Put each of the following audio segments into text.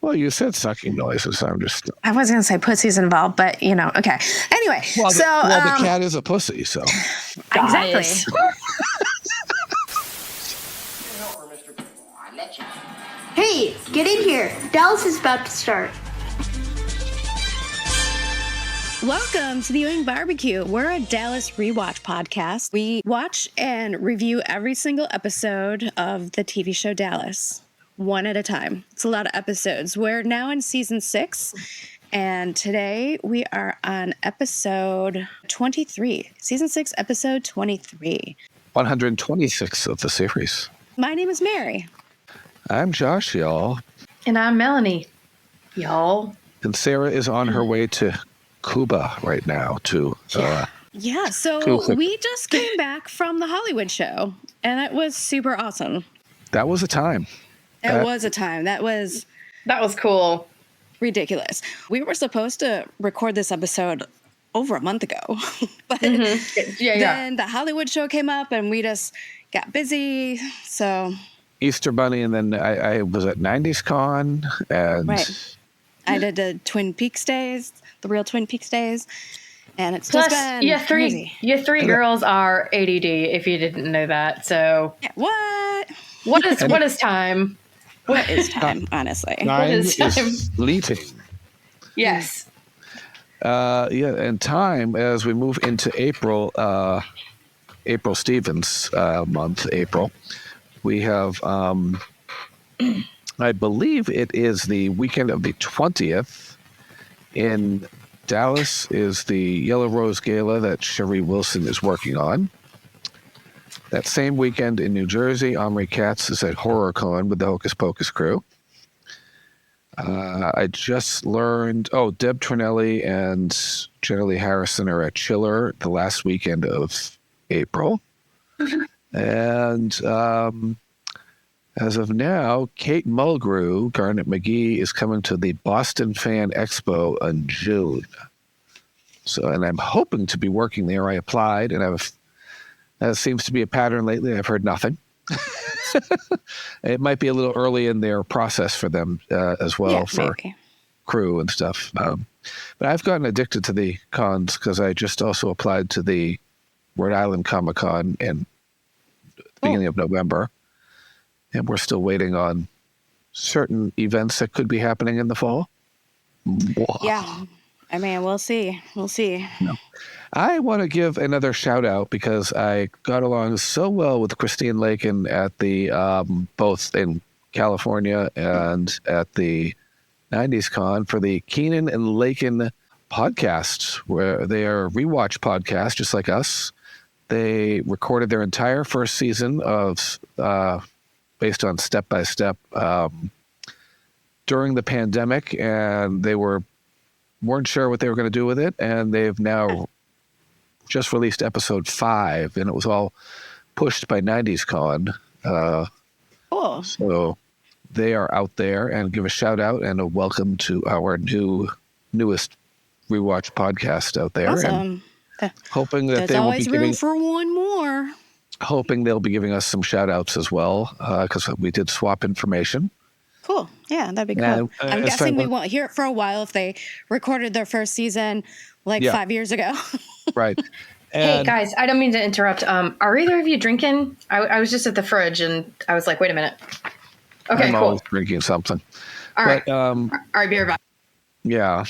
Well, you said sucking noises. I'm just. I was going to say pussy's involved, but okay. Anyway, Well, the cat is a pussy, so. Exactly. Hey, get in here. Dallas is about to start. Welcome to the Ewing Barbecue. We're a Dallas rewatch podcast. We watch and review every single episode of the TV show Dallas, one at a time. It's a lot of episodes. We're now in season 6, and today we are on episode 23. Season 6, episode 23. 126 of the series. My name is Mary. I'm Josh, y'all. And I'm Melanie, y'all. And Sarah is on her way to Cuba right now to so we just came back from the Hollywood show, and it was super awesome. That was a time. That was a time. That was cool. Ridiculous. We were supposed to record this episode over a month ago, but then the Hollywood show came up and we just got busy. So Easter Bunny, and then I was at 90s Con, and right. I did the Twin Peaks days, the real Twin Peaks days, and it's Plus, just been crazy. You three girls are ADD, if you didn't know that. So what is time? What is time? Honestly, time is time? is fleeting. Yes. And time as we move into April Stevens month, April. We have, I believe it is the weekend of the 20th. In Dallas is the Yellow Rose Gala that Sherry Wilson is working on. That same weekend in New Jersey, Omri Katz is at HorrorCon with the Hocus Pocus crew. I just learned, Deb Trinelli and Jenna Lee Harrison are at Chiller the last weekend of April. And as of now, Kate Mulgrew, Garnet McGee, is coming to the Boston Fan Expo in June. And I'm hoping to be working there. I applied, and that seems to be a pattern lately. I've heard nothing. It might be a little early in their process for them as well, for maybe crew and stuff. But I've gotten addicted to the cons because I just also applied to the Rhode Island Comic Con in the beginning of November. And we're still waiting on certain events that could be happening in the fall. Yeah. I mean, we'll see. No. I want to give another shout out because I got along so well with Christine Lakin at the both in California and at the 90s Con for the Keenan and Lakin podcast, where they are a rewatch podcast just like us. They recorded their entire first season of based on Step by Step during the pandemic, and they weren't sure what they were going to do with it, and they've now just released episode 5, and it was all pushed by 90s Con. Cool. So they are out there, and give a shout out and a welcome to our newest rewatch podcast out there. Awesome. And hoping that there's they will always be room for one more. Hoping they'll be giving us some shout outs as well, because we did swap information. Cool. Yeah, that'd be cool. I'm guessing we won't hear it for a while if they recorded their first season 5 years ago. Right. Hey, guys, I don't mean to interrupt. Are either of you drinking? I was just at the fridge, and I was like, wait a minute. Okay, I'm cool. always drinking something. All right. All right, beer back. Yeah.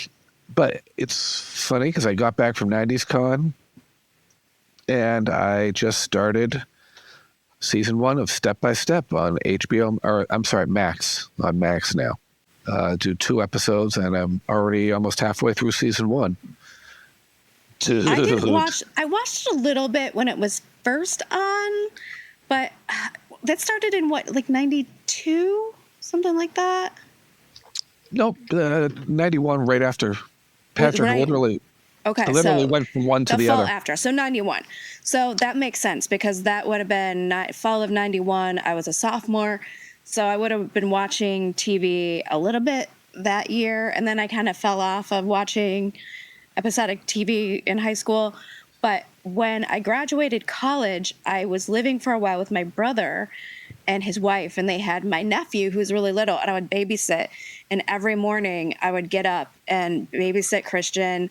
But it's funny because I got back from 90s Con, and I just started season 1 of Step by Step on HBO, or I'm sorry, Max, on Max now. Do 2 episodes, and I'm already almost halfway through season 1. Dude. I watched a little bit when it was first on, but that started in 92? Something like that? Nope, 91 right after Patrick literally went from one to the other. The fall after, so 91. So that makes sense because that would have been fall of 91. I was a sophomore, so I would have been watching TV a little bit that year, and then I kind of fell off of watching episodic TV in high school. But when I graduated college, I was living for a while with my brother, and his wife, and they had my nephew who's really little, and I would babysit. And every morning I would get up and babysit Christian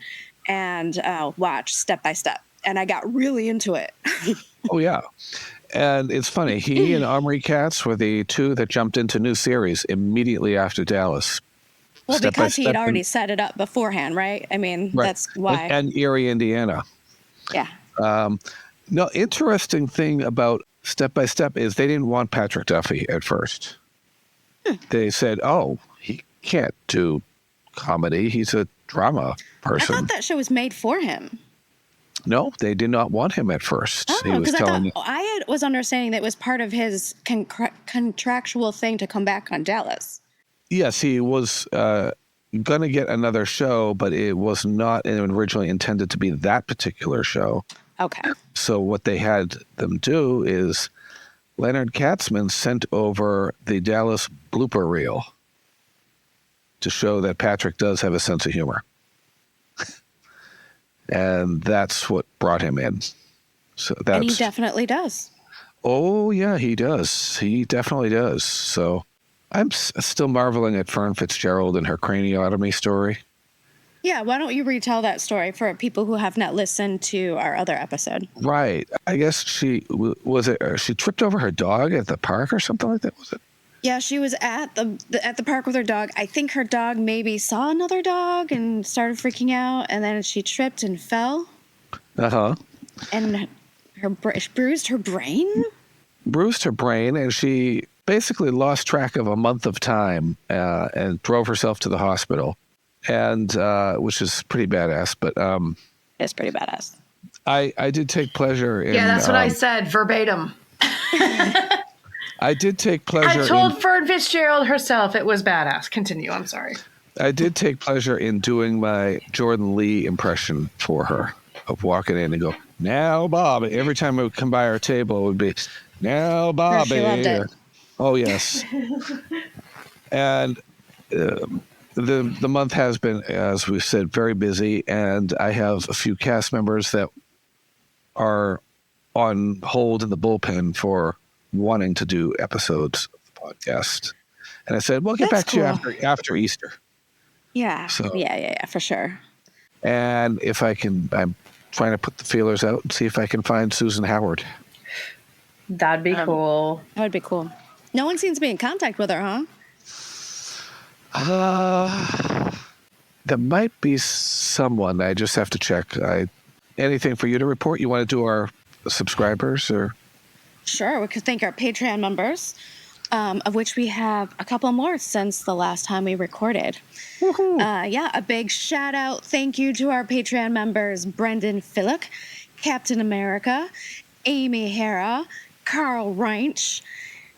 and watch Step by Step. And I got really into it. Oh, yeah. And it's funny. He and Omri Katz were the two that jumped into new series immediately after Dallas. Well, Step by because he had Step already set it up beforehand, right? I mean, Right. that's why. And Erie, Indiana. Yeah. No, interesting thing about Step by Step is they didn't want Patrick Duffy at first. They said, oh, he can't do comedy. He's a drama I person. thought that show was made for him. No, they did not want him at first. He Oh, was because telling I was understanding that it was part of his contractual thing to come back on Dallas. yes, he was going to get another show, but it was not originally intended to be that particular show. Okay. So what they had them do is Leonard Katzman sent over the Dallas blooper reel to show that Patrick does have a sense of humor. And that's what brought him in. So that's, And he definitely does. oh, yeah, he does. He definitely does. So I'm still marveling at Fern Fitzgerald and her craniotomy story. Yeah, why don't you retell that story for people who have not listened to our other episode? Right. I guess she she tripped over her dog at the park or something like that, was it? Yeah, she was at the park with her dog. I think her dog maybe saw another dog and started freaking out, and then she tripped and fell, Uh-huh. and she bruised her brain. Bruised her brain, and she basically lost track of a month of time and drove herself to the hospital, and which is pretty badass. But It's pretty badass. I did take pleasure in... Yeah, that's what I said verbatim. I did take pleasure I told Fern Fitzgerald herself it was badass. Continue. I'm sorry. I did take pleasure in doing my Jordan Lee impression for her, of walking in and go, now, Bob. Every time I would come by our table, it would be, now, Bobby. She loved it. Oh, yes. And the month has been, as we said, very busy, and I have a few cast members that are on hold in the bullpen for wanting to do episodes of the podcast. And I said, we'll get That's back to cool. you after Easter. Yeah. So- Yeah, for sure. And if I can, I'm trying to put the feelers out and see if I can find Susan Howard. That'd be cool. That would be cool. No one seems to be in contact with her, huh? There might be someone. I just have to check. Anything for you to report? You want to do our subscribers or? Sure, we could thank our Patreon members, of which we have a couple more since the last time we recorded. A big shout out, thank you to our Patreon members, Brendan Phillick, Captain America, Amy Hara, Carl Reinsch,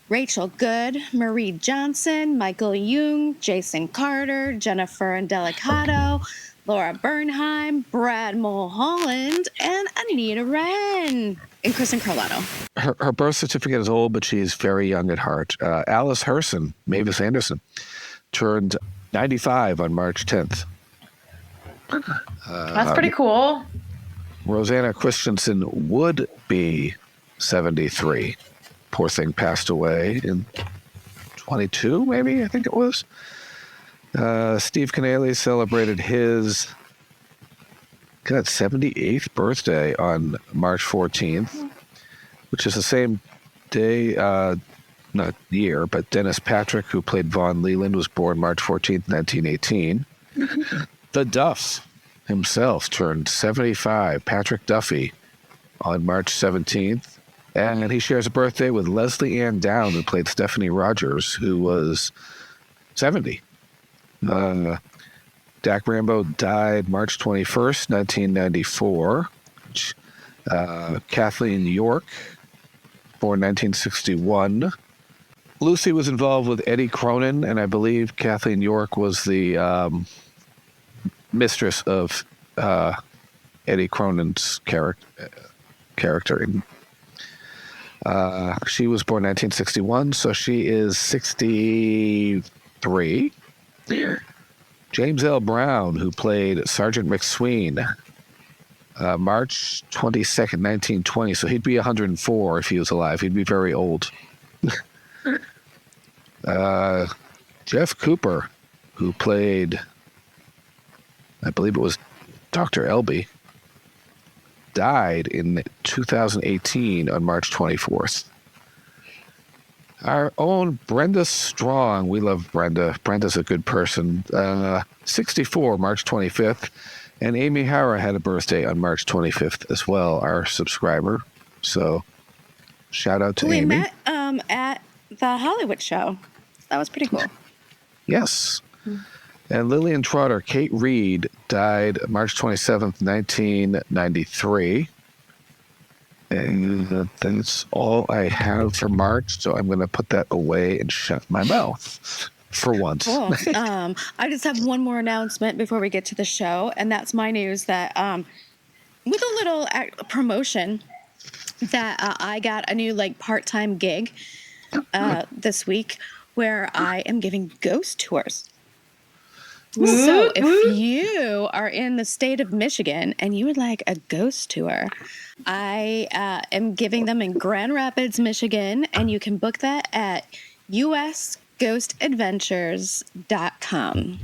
Rachel Good, Marie Johnson, Michael Jung, Jason Carter, Jennifer Indelicato, Laura Bernheim, Brad Mulholland, and Anita Wren, and Kristen Carlotto. Her birth certificate is old, but she's very young at heart. Alice Herson, Mavis Anderson, turned 95 on March 10th. That's pretty cool. Rosanna Christensen would be 73. Poor thing passed away in 22, maybe, I think it was. Steve Canale celebrated his 78th birthday on March 14th, which is the same day, not year, but Dennis Patrick, who played Vaughn Leland, was born March 14th, 1918. The Duff himself turned 75, Patrick Duffy, on March 17th. And he shares a birthday with Leslie Ann Down, who played Stephanie Rogers, who was 70. Dak Rambo died March 21st, 1994. Kathleen York, born 1961. Lucy was involved with Eddie Cronin, and I believe Kathleen York was the mistress of Eddie Cronin's character. She was born 1961, so she is 63. James L. Brown, who played Sergeant McSween, March 22nd, 1920. So he'd be 104 if he was alive. He'd be very old. Jeff Cooper, who played, I believe it was Dr. Elby, died in 2018 on March 24th. Our own Brenda Strong, we love Brenda. Brenda's a good person. 64, March 25th. And Amy Hara had a birthday on March 25th as well, our subscriber. So shout out to We Amy. met at the Hollywood show. That was pretty cool. Yes. And Lillian Trotter, Kate Reed, died March 27th, 1993. And that's all I have for March, so I'm going to put that away and shut my mouth for once. Cool. I just have one more announcement before we get to the show, and that's my news that with a little promotion that I got a new part-time gig this week where I am giving ghost tours. So if you are in the state of Michigan and you would like a ghost tour, I am giving them in Grand Rapids, Michigan, and you can book that at usghostadventures.com.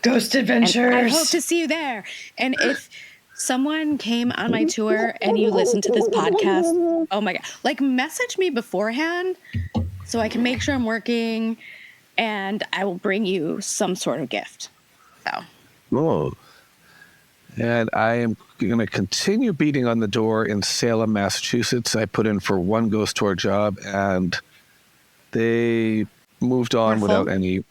Ghost Adventures. And I hope to see you there. And if someone came on my tour and you listen to this podcast, oh my God, message me beforehand so I can make sure I'm working, and I will bring you some sort of gift. So. Oh. And I am going to continue beating on the door in Salem, Massachusetts. I put in for one ghost tour job, and they moved on without a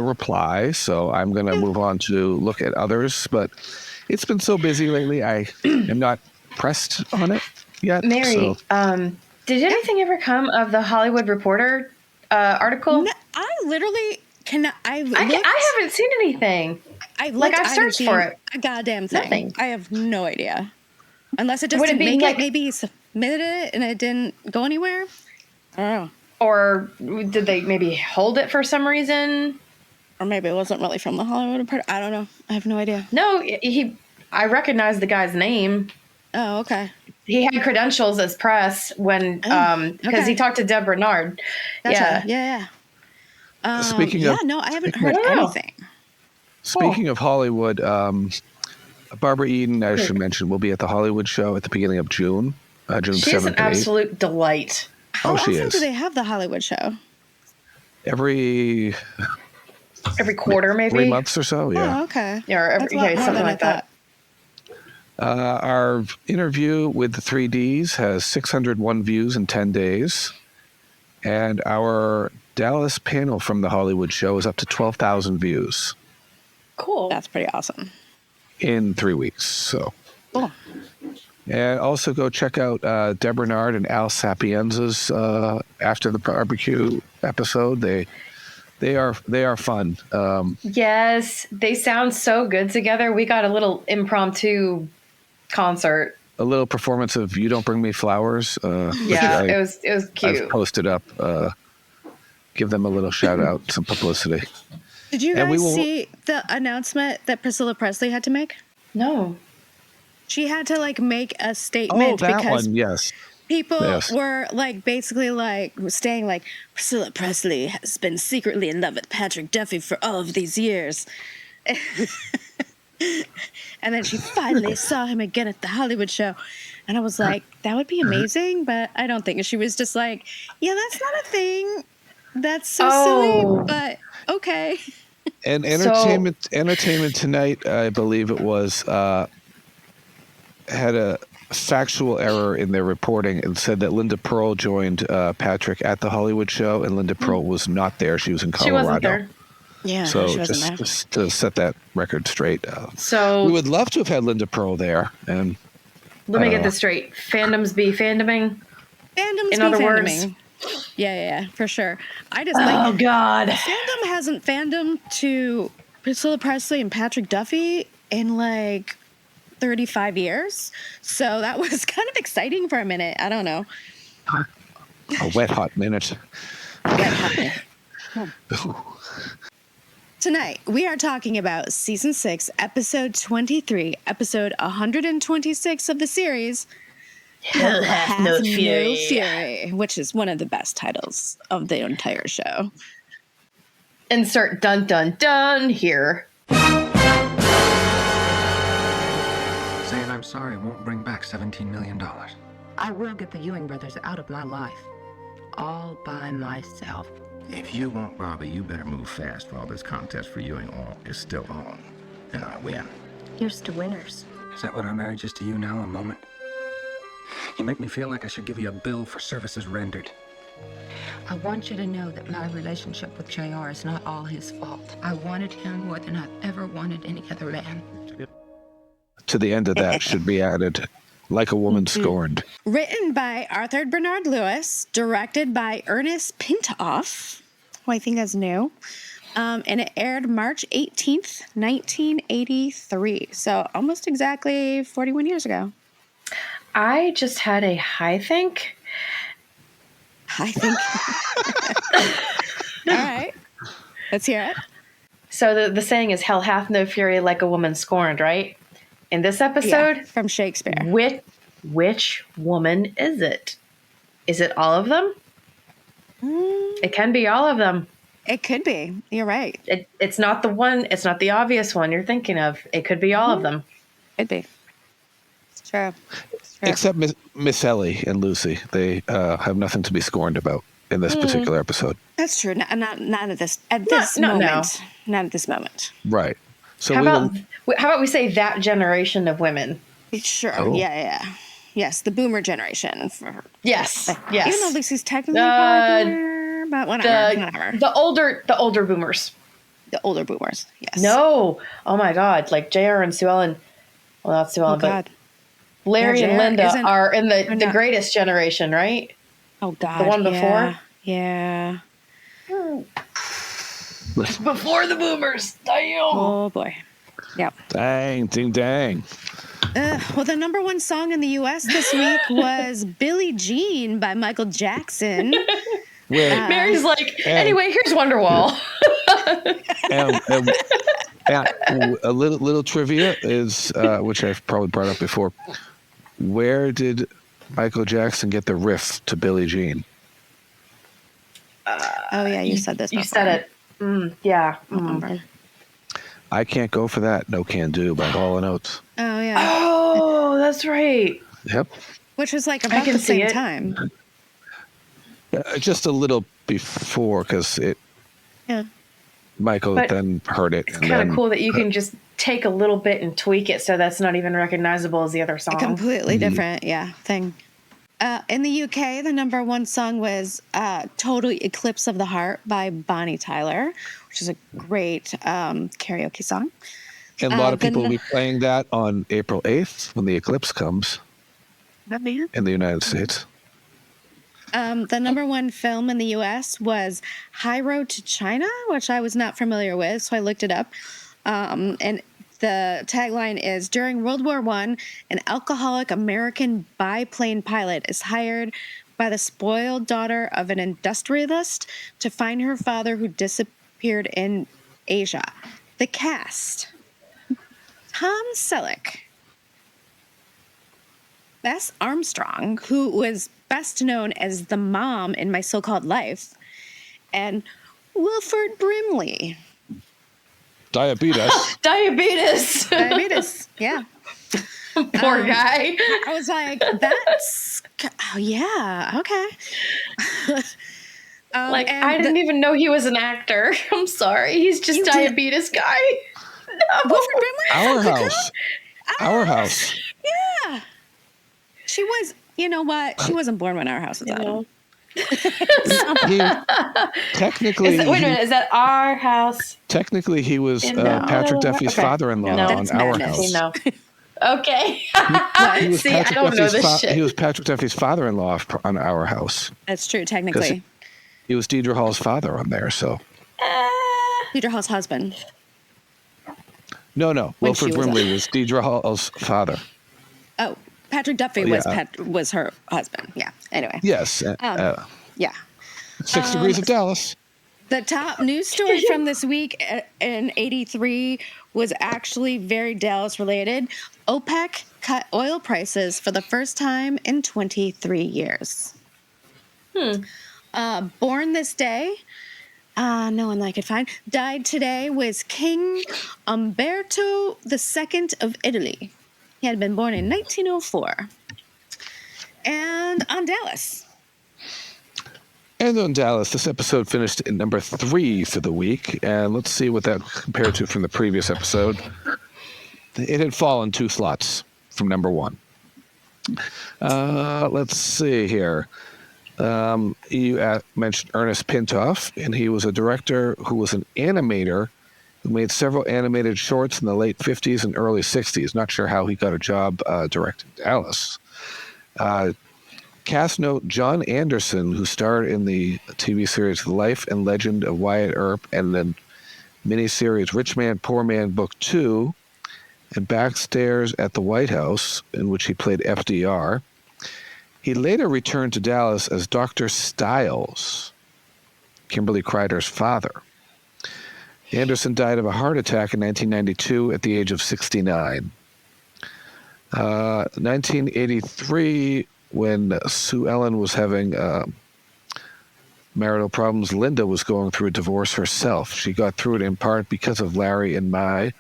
reply. So I'm going to move on to look at others. But it's been so busy lately, I am not pressed on it yet. Mary, did anything ever come of the Hollywood Reporter article? No, I literally cannot. I haven't seen anything. I've searched for it. A goddamn thing. Nothing. I have no idea. Unless it just didn't make it. Maybe he submitted it and it didn't go anywhere. I don't know. Or did they maybe hold it for some reason? Or maybe it wasn't really from the Hollywood Reporter. I don't know. I have no idea. No, I recognize the guy's name. Oh, okay. He had credentials as press when because he talked to Deb Bernard. Gotcha. Yeah. Speaking of, I haven't heard anything. Speaking of Hollywood, Barbara Eden, I should mention, will be at the Hollywood show at the beginning of June, June 7th. She's an absolute delight. How often do they have the Hollywood show? Every quarter, maybe 3 months or so. Yeah. Oh, okay. Yeah, or something like that. Our interview with the 3Ds has 601 views in 10 days. And our Dallas panel from the Hollywood show is up to 12,000 views. Cool. That's pretty awesome. In 3 weeks. So. Cool. And also go check out Deb Bernard and Al Sapienza's After the Barbecue episode. They are fun. Yes, they sound so good together. We got a little impromptu concert. A little performance of "You Don't Bring Me Flowers." It was cute. I've posted up. Give them a little shout out, some publicity. Did you guys see the announcement that Priscilla Presley had to make? No. She had to make a statement because yes. People were basically saying Priscilla Presley has been secretly in love with Patrick Duffy for all of these years. And then she finally saw him again at the Hollywood show. And I was like, that would be amazing, but I don't think. She was just like, yeah, that's not a thing. That's so silly, but okay. And Entertainment Tonight, I believe it was, had a factual error in their reporting and said that Linda Pearl joined Patrick at the Hollywood show, and Linda Pearl was not there. She was in Colorado. She wasn't there. Yeah, so she wasn't there. Just to set that record straight. So we would love to have had Linda Pearl there. And let me get this straight. Fandoms be fandoming? Fandoms in be other fandoming. Words? Yeah, for sure. I just God. Fandom hasn't fandom to Priscilla Presley and Patrick Duffy in 35 years. So that was kind of exciting for a minute. I don't know. A wet hot minute. Tonight, we are talking about Season 6, Episode 23, Episode 126 of the series, Hell hath no fury. fury, which is one of the best titles of the entire show. Insert dun dun dun here. Saying I'm sorry won't bring back $17 million. I will get the Ewing brothers out of my life. All by myself. If you want Barbie, you better move fast while this contest for Ewing all is still on. And I win. Here's to winners. Is that what I married just to you now, a moment? You make me feel like I should give you a bill for services rendered. I want you to know that my relationship with JR is not all his fault. I wanted him more than I've ever wanted any other man. To the end of that should be added, Like a Woman Scorned. Written by Arthur Bernard Lewis, directed by Ernest Pintoff, who I think is new, and it aired March 18th, 1983. So almost exactly 41 years ago. I just had a high think. I think. All right. Let's hear it. So the saying is, hell hath no fury like a woman scorned, right? In this episode, Yeah, from Shakespeare. Which woman is it? Is it all of them? It can be all of them. It could be. You're right. It's not the one. It's not the obvious one you're thinking of. It could be all of them. Could be. It's true. It's true. Except Miss Ellie and Lucy. They have nothing to be scorned about in this particular episode. That's true. Not at this Not moment. now. Not at this moment. Right. So How about we say that generation of women? Sure. Oh. Yeah. Yes, the boomer generation. Yes. Even though Lucy's technically probably boomer, but whatever. The older boomers. The older boomers. Yes. No. Oh my God. Like JR and Sue Ellen. Well, not Sue Ellen, but Larry Yeah, and JR Linda are in the not- greatest generation, right? Oh God. The one before? Yeah. Before the boomers. Damn. Oh boy. Yep. Dang, ding, dang. Well, the number one song in the U.S. this week was "Billie Jean" by Michael Jackson. Wait, Mary's like, anyway, here's Wonderwall. and a little trivia is, which I've probably brought up before. Where did Michael Jackson get the riff to Billie Jean? Oh yeah, you said this. You before. said it. Yeah. I remember. I Can't Go For That, No Can Do by Hall & Oates. Oh yeah. Oh, that's right. Yep. Which was like I about can the see same it. time. Just a little before, because Yeah. Michael But then heard it. It's kind of cool that you can just take a little bit and tweak it so that's not even recognizable as the other song. Completely different, thing. In the UK, the number one song was Total Eclipse of the Heart by Bonnie Tyler, which is a great karaoke song. And a lot of people then- will be playing that on April 8th when the eclipse comes in the United States. The number one film in the U.S. was High Road to China, which I was not familiar with, so I looked it up. And the tagline is, during World War I, an alcoholic American biplane pilot is hired by the spoiled daughter of an industrialist to find her father who disappeared in Asia. The cast: Tom Selleck, Bess Armstrong, who was best known as the mom in My So-Called Life, and Wilford Brimley. Diabetes. Diabetes. Yeah. Poor guy. I was like, that's, oh, yeah, okay. Like, and I didn't even know he was an actor. I'm sorry. He's just You did- diabetes guy. No. Wilford Brimley? Our house. Our house. Yeah. She was, you know what? She wasn't born when Our House was on. He, technically, Wait a minute. Is that Our House? technically, he was No. Patrick Duffy's Okay. father-in-law No. on That's Our madness. House. No. Okay. He was See, I Patrick don't know Duffy's this shit. He was Patrick Duffy's father-in-law on Our House. That's true, technically. He was Deidre Hall's father on there. So Peter Hall's husband. no. When Wilford she was Brimley was Deidre Hall's father. Oh, Patrick Duffy was her husband. Yeah. Anyway. Yes. Yeah. 6 Degrees of Dallas. The top news story from this week in '83 was actually very Dallas related. OPEC cut oil prices for the first time in 23 years. Born this day, no one that I could find, died today was King Umberto II of Italy. He had been born in 1904. And on Dallas. And on Dallas, this episode finished at number 3 for the week. And let's see what that compared to from the previous episode. It had fallen 2 slots from number 1. Let's see here. You mentioned Ernest Pintoff, and he was a director who was an animator who made several animated shorts in the late 50s and early 60s. Not sure how he got a job directing Dallas. Cast note, John Anderson, who starred in the TV series The Life and Legend of Wyatt Earp and the miniseries Rich Man, Poor Man Book 2, and Backstairs at the White House, in which he played FDR. He later returned to Dallas as Dr. Stiles, Kimberly Kreider's father. Anderson died of a heart attack in 1992 at the age of 69. 1983, when Sue Ellen was having marital problems, Linda was going through a divorce herself. She got through it in part because of Larry and Mai.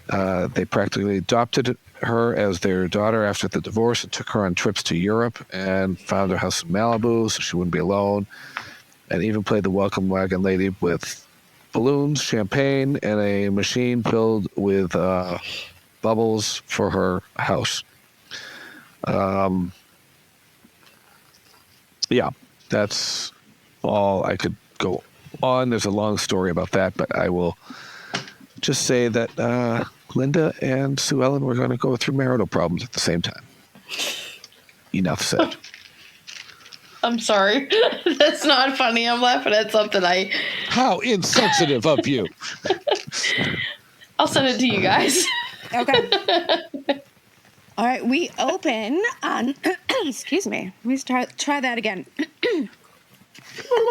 They practically adopted her as their daughter after the divorce and took her on trips to Europe and found her house in Malibu so she wouldn't be alone, and even played the welcome wagon lady with balloons, champagne, and a machine filled with bubbles for her house. Yeah, that's all I could go on. There's a long story about that, but I will just say that Linda and Sue Ellen were going to go through marital problems at the same time. Enough said. I'm sorry. That's not funny. I'm laughing at something How insensitive of you. I'll send it to you guys. Okay. All right, we open on, excuse me, let me try that again.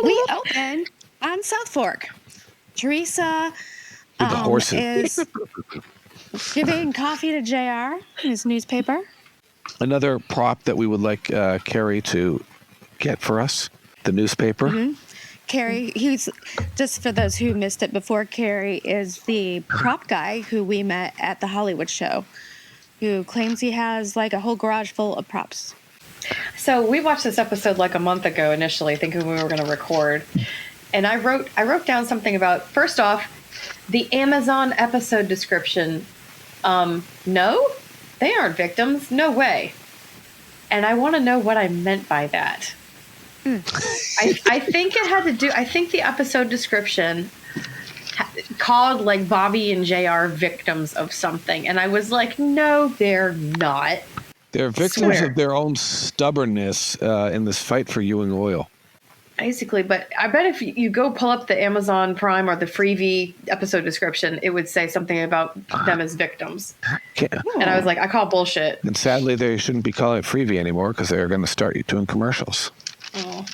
We open on South Fork. Teresa With the horses. is giving coffee to JR in his newspaper. Another prop that we would like Carrie to get for us, the newspaper. Mm-hmm. Carrie, he's, just for those who missed it before, Carrie is the prop guy who we met at the Hollywood show, who claims he has like a whole garage full of props. So we watched this episode like a month ago initially, thinking we were going to record. And I wrote down something about, first off, the Amazon episode description. No, they aren't victims. No way. And I want to know what I meant by that. I think it had to do, I think the episode description called like Bobby and JR victims of something. And I was like, no, they're not. They're victims of their own stubbornness in this fight for Ewing Oil. Basically, but I bet if you go pull up the Amazon Prime or the Freevee episode description, it would say something about them as victims. And I was like, I call bullshit. And sadly, they shouldn't be calling it Freevee anymore because they're going to start doing commercials. Oh.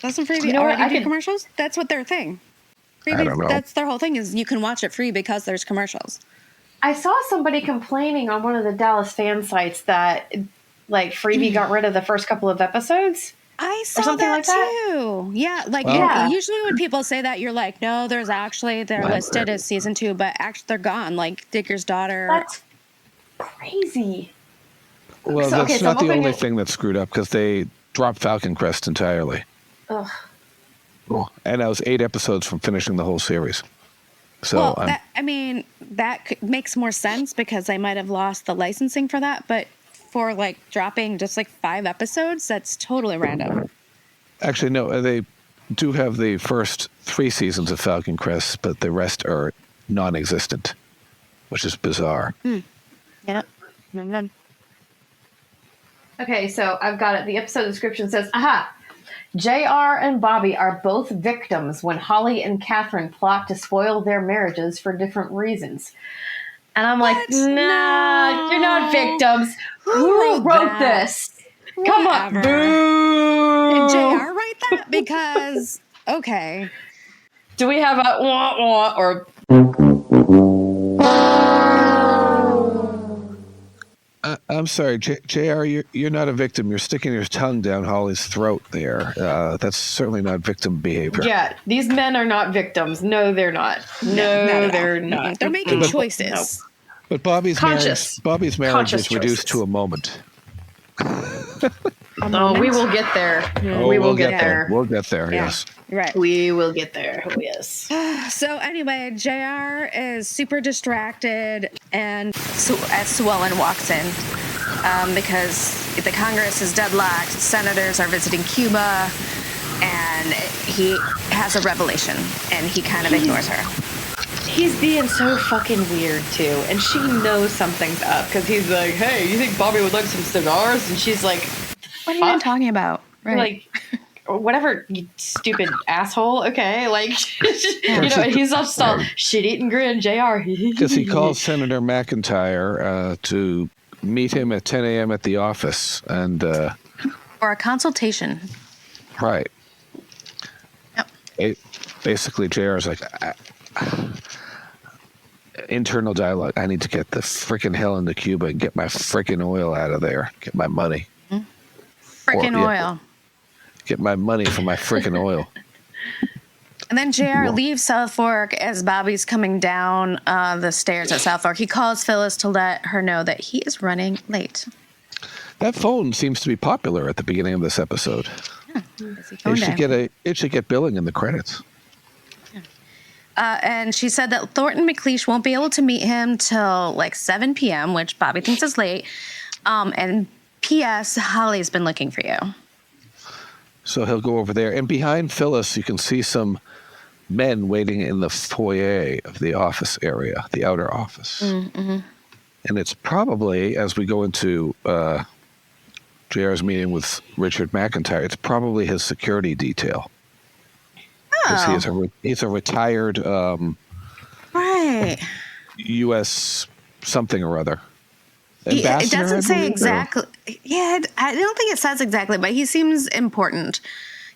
Doesn't Freevee what? already do commercials? That's what their thing. I don't know. That's their whole thing, is you can watch it free because there's commercials. I saw somebody complaining on one of the Dallas fan sites that like Freevee got rid of the first couple of episodes. I saw something that like that? too. Yeah, like usually when people say that, you're like, no, there's actually, they're listed as season 2, but actually they're gone. Like Digger's daughter. That's crazy. Well, that's not the only thing that's screwed up because they dropped Falcon Crest entirely. Ugh. Oh, and that was 8 episodes from finishing the whole series. So well, that makes more sense because they might have lost the licensing for that, but for like dropping just like 5 episodes, that's totally random. Actually, no, they do have the first 3 seasons of Falcon Crest, but the rest are non-existent, which is bizarre. Yeah. Mm-hmm. Okay, so I've got it. The episode description says, aha, JR and Bobby are both victims when Holly and Catherine plot to spoil their marriages for different reasons. And I'm like, nah, you're not victims. Who wrote this? Come on. Boo. Did JR write that? Because, okay. Do we have a wah-wah or... I'm sorry, JR, you're not a victim. You're sticking your tongue down Holly's throat there. That's certainly not victim behavior. Yeah, these men are not victims. No, they're not. Not No, at all. they're not. They're making But- choices. But Bobby's Conscious. marriage Conscious was reduced choices. to a moment. Oh, we will get there. Oh, we will we'll get there. We'll get there, Yeah. yes. Right. We will get there. Oh, yes. So anyway, JR is super distracted, and as Sue Ellen walks in, because the Congress is deadlocked, senators are visiting Cuba, and he has a revelation, and he kind of ignores her. He's being so fucking weird, too. And she knows something's up, because he's like, hey, you think Bobby would like some cigars? And she's like, What are you even talking about? Right. like, whatever, you stupid asshole. Okay, like, you know, and he's just all shit-eating grin, JR. Because he calls Senator McIntyre to meet him at 10 a.m. at the office. And, or a consultation. right. Yep. Basically, JR's like, internal dialogue. I need to get the freaking hell into Cuba and get my freaking oil out of there. Get my money. Freaking Or, yeah. oil. Get my money for my freaking oil. And then JR leaves South Fork as Bobby's coming down the stairs at South Fork. He calls Phyllis to let her know that he is running late. That phone seems to be popular at the beginning of this episode. Busy phone It should get billing in the credits. And she said that Thornton McLeish won't be able to meet him till like 7 p.m., which Bobby thinks is late. And P.S. Holly's been looking for you. So he'll go over there. And behind Phyllis, you can see some men waiting in the foyer of the office area, the outer office. Mm-hmm. And it's probably, as we go into JR's meeting with Richard McIntyre, it's probably his security detail. Because he's a retired Right. U.S. something or other. It Ambassador, doesn't I say believe, or- exactly. Yeah, I don't think it says exactly, but he seems important.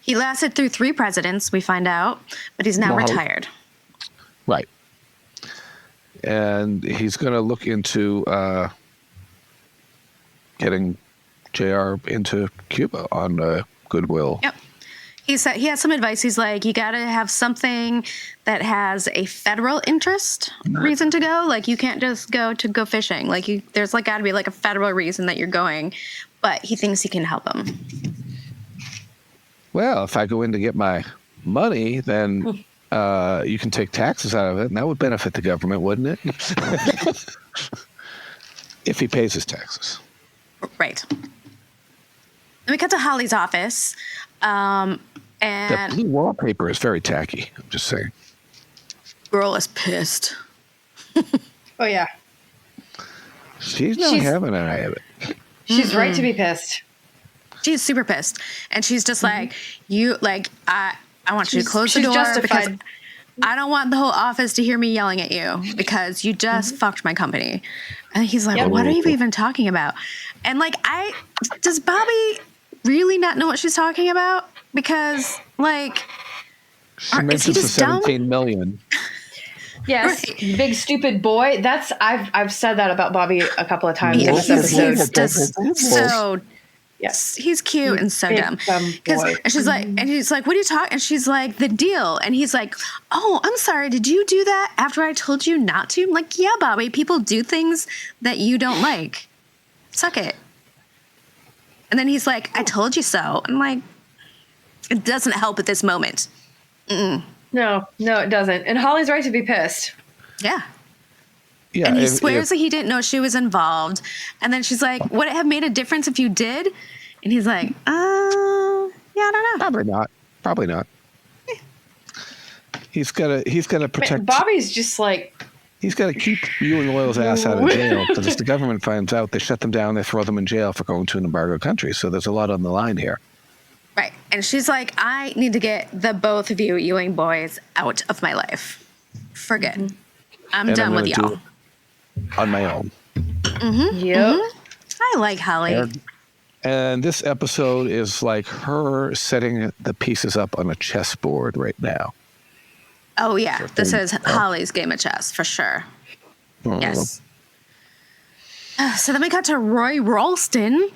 He lasted through 3 presidents, we find out, but he's now Wow. retired. Right. And he's going to look into getting JR into Cuba on goodwill. Yep. He said he has some advice. He's like, you got to have something that has a federal interest reason to go. Like, you can't just go fishing. Like, there's like got to be like a federal reason that you're going. But he thinks he can help him. Well, if I go in to get my money, then you can take taxes out of it, and that would benefit the government, wouldn't it? If he pays his taxes. Right. Then we cut to Holly's office. That And blue wallpaper is very tacky. I'm just saying. girl is pissed. Oh, yeah. She's not having any of it. She's right to be pissed. She's super pissed. And she's just like, I want you to close the She's door because justified. I don't want the whole office to hear me yelling at you because you just fucked my company. And he's like, what are you even talking about? And like, does Bobby really not know what she's talking about? Because like, She is he mentions the just dumb? 17 million. Yes, Right. big stupid boy. I've said that about Bobby a couple of times in Yeah, this he's episode. just so Yes. he's cute and so Big dumb. boy. And she's like, what are you talking? And she's like, the deal. And he's like, oh, I'm sorry. Did you do that after I told you not to? I'm like, yeah, Bobby, people do things that you don't like. Suck it. And then he's like, I told you so. I'm like, it doesn't help at this moment. No, it doesn't. And Holly's right to be pissed. Yeah. Yeah, And he if- swears if- that he didn't know she was involved. And then she's like, would it have made a difference if you did? And he's like, yeah, I don't know. Probably not. He's got to protect. Bobby's just like, He's got to keep Ewing Oil's ass out of jail because if the government finds out, they shut them down, they throw them in jail for going to an embargo country. So there's a lot on the line here. Right. And she's like, I need to get the both of you Ewing boys out of my life. For good. I'm And done I'm with gonna y'all. do it on my own. yep. I like Holly. And this episode is like her setting the pieces up on a chessboard right now. Oh, yeah. This is Holly's game of chess, for sure. Yes. So then we got to Roy Ralston.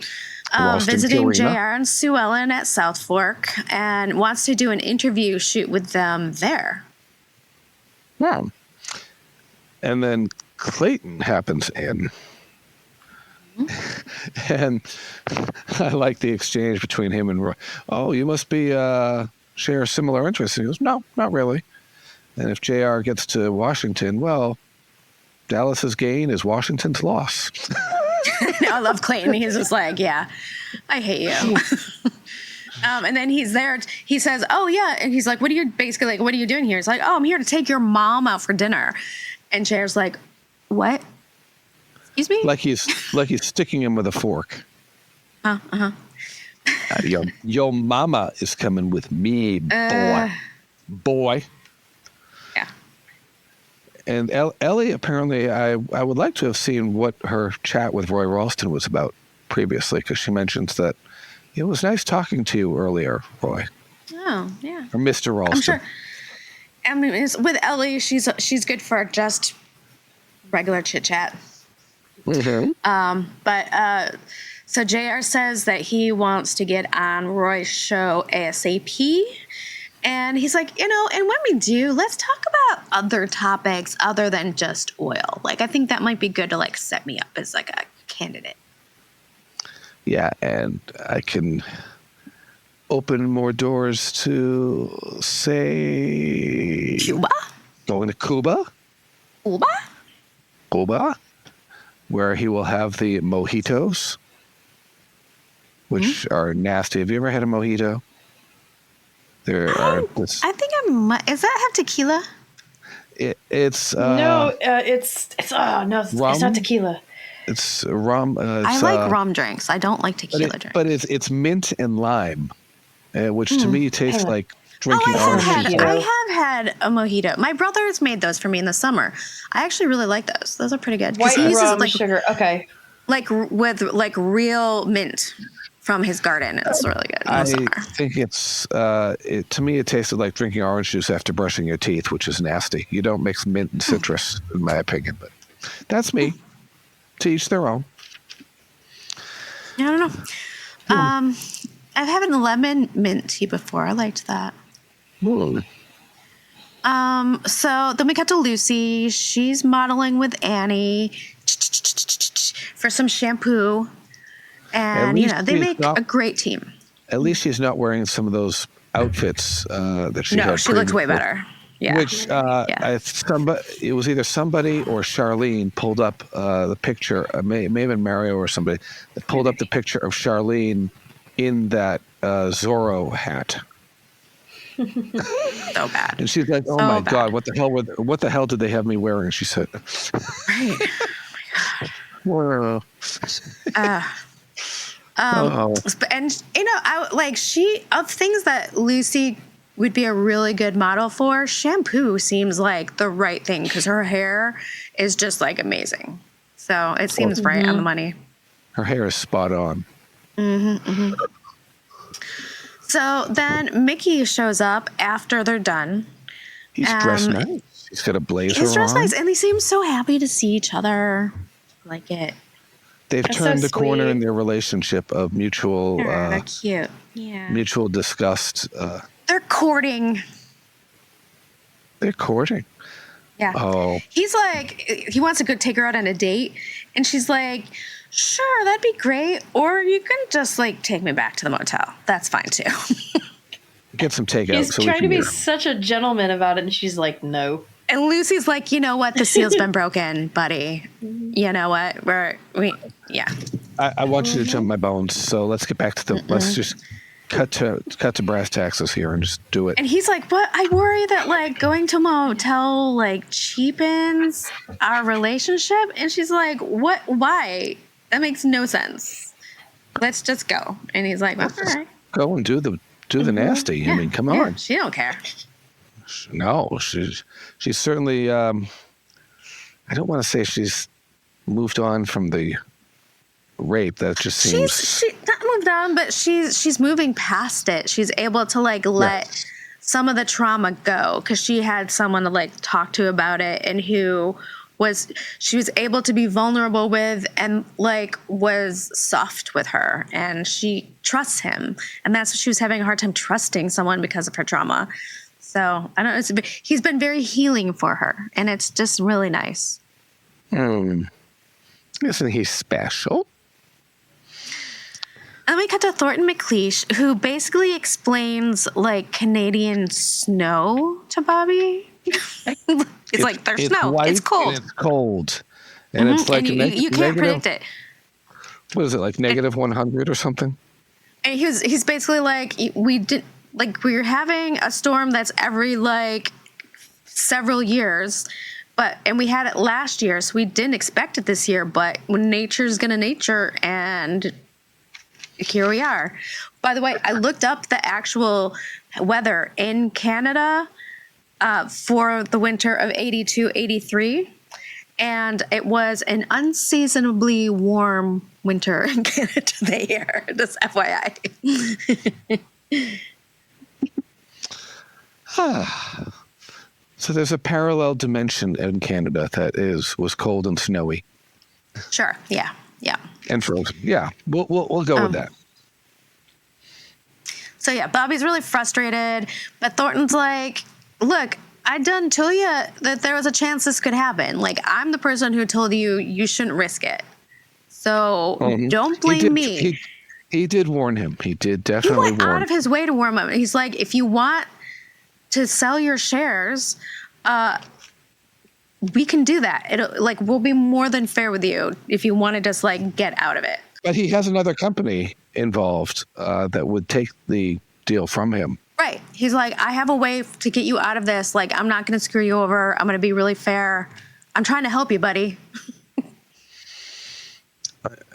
Ralston Visiting Purina. JR and Sue Ellen at South Fork and wants to do an interview shoot with them there. Yeah. And then Clayton happens in. And I like the exchange between him and Roy. Oh, you must be share similar interests. And he goes, no, not really. And if JR gets to Washington, well, Dallas's gain is Washington's loss. I love Clayton. He's just like, yeah, I hate you. And then he's there. He says, oh, yeah. And he's like, what are you doing here? He's like, oh, I'm here to take your mom out for dinner. And JR's like, what? Excuse me? Like he's sticking him with a fork. Your mama is coming with me, boy. Yeah. And Ellie, apparently, I would like to have seen what her chat with Roy Ralston was about previously, because she mentions that it was nice talking to you earlier, Roy. Oh, yeah. Or Mr. Ralston. I'm sure. I mean, with Ellie, she's good for just regular chit chat. Mm-hmm. So JR says that he wants to get on Roy's show ASAP. And he's like, and when we do, let's talk about other topics other than just oil. Like, I think that might be good to, like, set me up as, like, a candidate. Yeah, and I can open more doors to, say... Cuba? Going to Cuba, where he will have the mojitos, which are nasty. Have you ever had a mojito? I think I might. Does that have tequila? It's it's not tequila. It's rum. I like rum drinks. I don't like tequila drinks. But it's mint and lime, which to me tastes like drinking orange juice. I have had a mojito. My brother's made those for me in the summer. I actually really like those. Those are pretty good. White He uses rum, sugar. Okay. like with like real mint from his garden. It's really good in the summer. I think it's to me it tasted like drinking orange juice after brushing your teeth, which is nasty. You don't mix mint and citrus, in my opinion, but that's me. To each their own. I don't know. I've had a lemon mint tea before. I liked that. Hmm. So then we cut to Lucy. She's modeling with Annie for some shampoo. And, they make a great team. At least she's not wearing some of those outfits that she had. No, she looks way better. Yeah. Which it was either somebody or Charlene pulled up the picture, may have been Mario or somebody, that pulled up the picture of Charlene in that Zorro hat. So bad. And she's like, "Oh so my bad. God, what the hell did they have me wearing?" She said, Right. "Well, And of things that Lucy would be a really good model for, shampoo seems like the right thing because her hair is just like amazing. So it seems right on the money. her hair is spot on." So then Mickey shows up after they're done. He's dressed nice. He's got a blazer He's dressed on. nice, and they seem so happy to see each other. Like it. They've That's turned so the corner sweet. in their relationship of mutual They're cute. Yeah. mutual disgust. They're courting. They're courting. Yeah. Oh, He's like, he wants to go take her out on a date. And she's like, sure, that'd be great. Or you can just like take me back to the motel. That's fine too. get some takeout. He's so we trying can to be get her. such a gentleman about it, and she's like, no. And Lucy's like, you know what? The seal's been broken, buddy. You know what? Yeah. I want you to jump my bones. So let's get back to the. Let's just cut to brass taxes here and just do it. And he's like, what? I worry that like going to a motel like cheapens our relationship. And she's like, what? Why? That makes no sense. Let's just go. And he's like, all right. Go and do the nasty. Yeah. I mean, come Yeah, on. she don't care. No, she's certainly. I don't want to say she's moved on from the rape. That just seems. She's not moved on, but she's moving past it. She's able to like let some of the trauma go because she had someone to like talk to about it and who she was able to be vulnerable with and like was soft with her, and she trusts him, and that's what she was having a hard time trusting someone because of her trauma. So I don't know. He's been very healing for her, and it's just really nice. Isn't he special? And then we cut to Thornton McLeish, who basically explains like Canadian snow to Bobby. It's like there's snow. White It's cold. And it's cold. And it's like and you can't predict it. What is it, like negative 100 or something? And he's basically like, we're having a storm that's every like several years, and we had it last year, so we didn't expect it this year, but when nature's gonna nature, and here we are. By the way, I looked up the actual weather in Canada for the winter of 82, 83, and it was an unseasonably warm winter in Canada that year. Just FYI. So there's a parallel dimension in Canada that was cold and snowy. Sure. Yeah. And frozen. Yeah, we'll go with that. So yeah, Bobby's really frustrated, but Thornton's like, look, I done told you that there was a chance this could happen. Like, I'm the person who told you shouldn't risk it. So don't blame me. He did warn him. He did definitely warn him. He went out of his way to warn him. He's like, if you want to sell your shares, we can do that. We'll be more than fair with you if you want to just like get out of it. But he has another company involved that would take the deal from him. Right. He's like, I have a way to get you out of this. Like, I'm not going to screw you over. I'm going to be really fair. I'm trying to help you, buddy.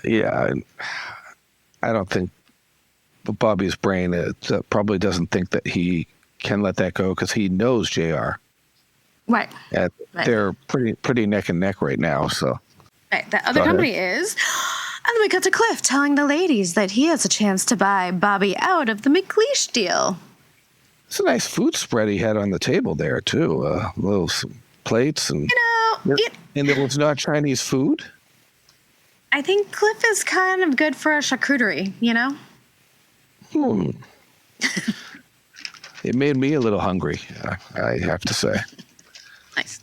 Yeah. I don't think Bobby's brain probably doesn't think that he can let that go because he knows JR. Right. They're pretty neck and neck right now. So. Right. The other company is. And then we got to Cliff telling the ladies that he has a chance to buy Bobby out of the McLeish deal. It's a nice food spread he had on the table there, too. Little plates and... and it was not Chinese food? I think Cliff is kind of good for a charcuterie, you know? It made me a little hungry, I have to say. Nice.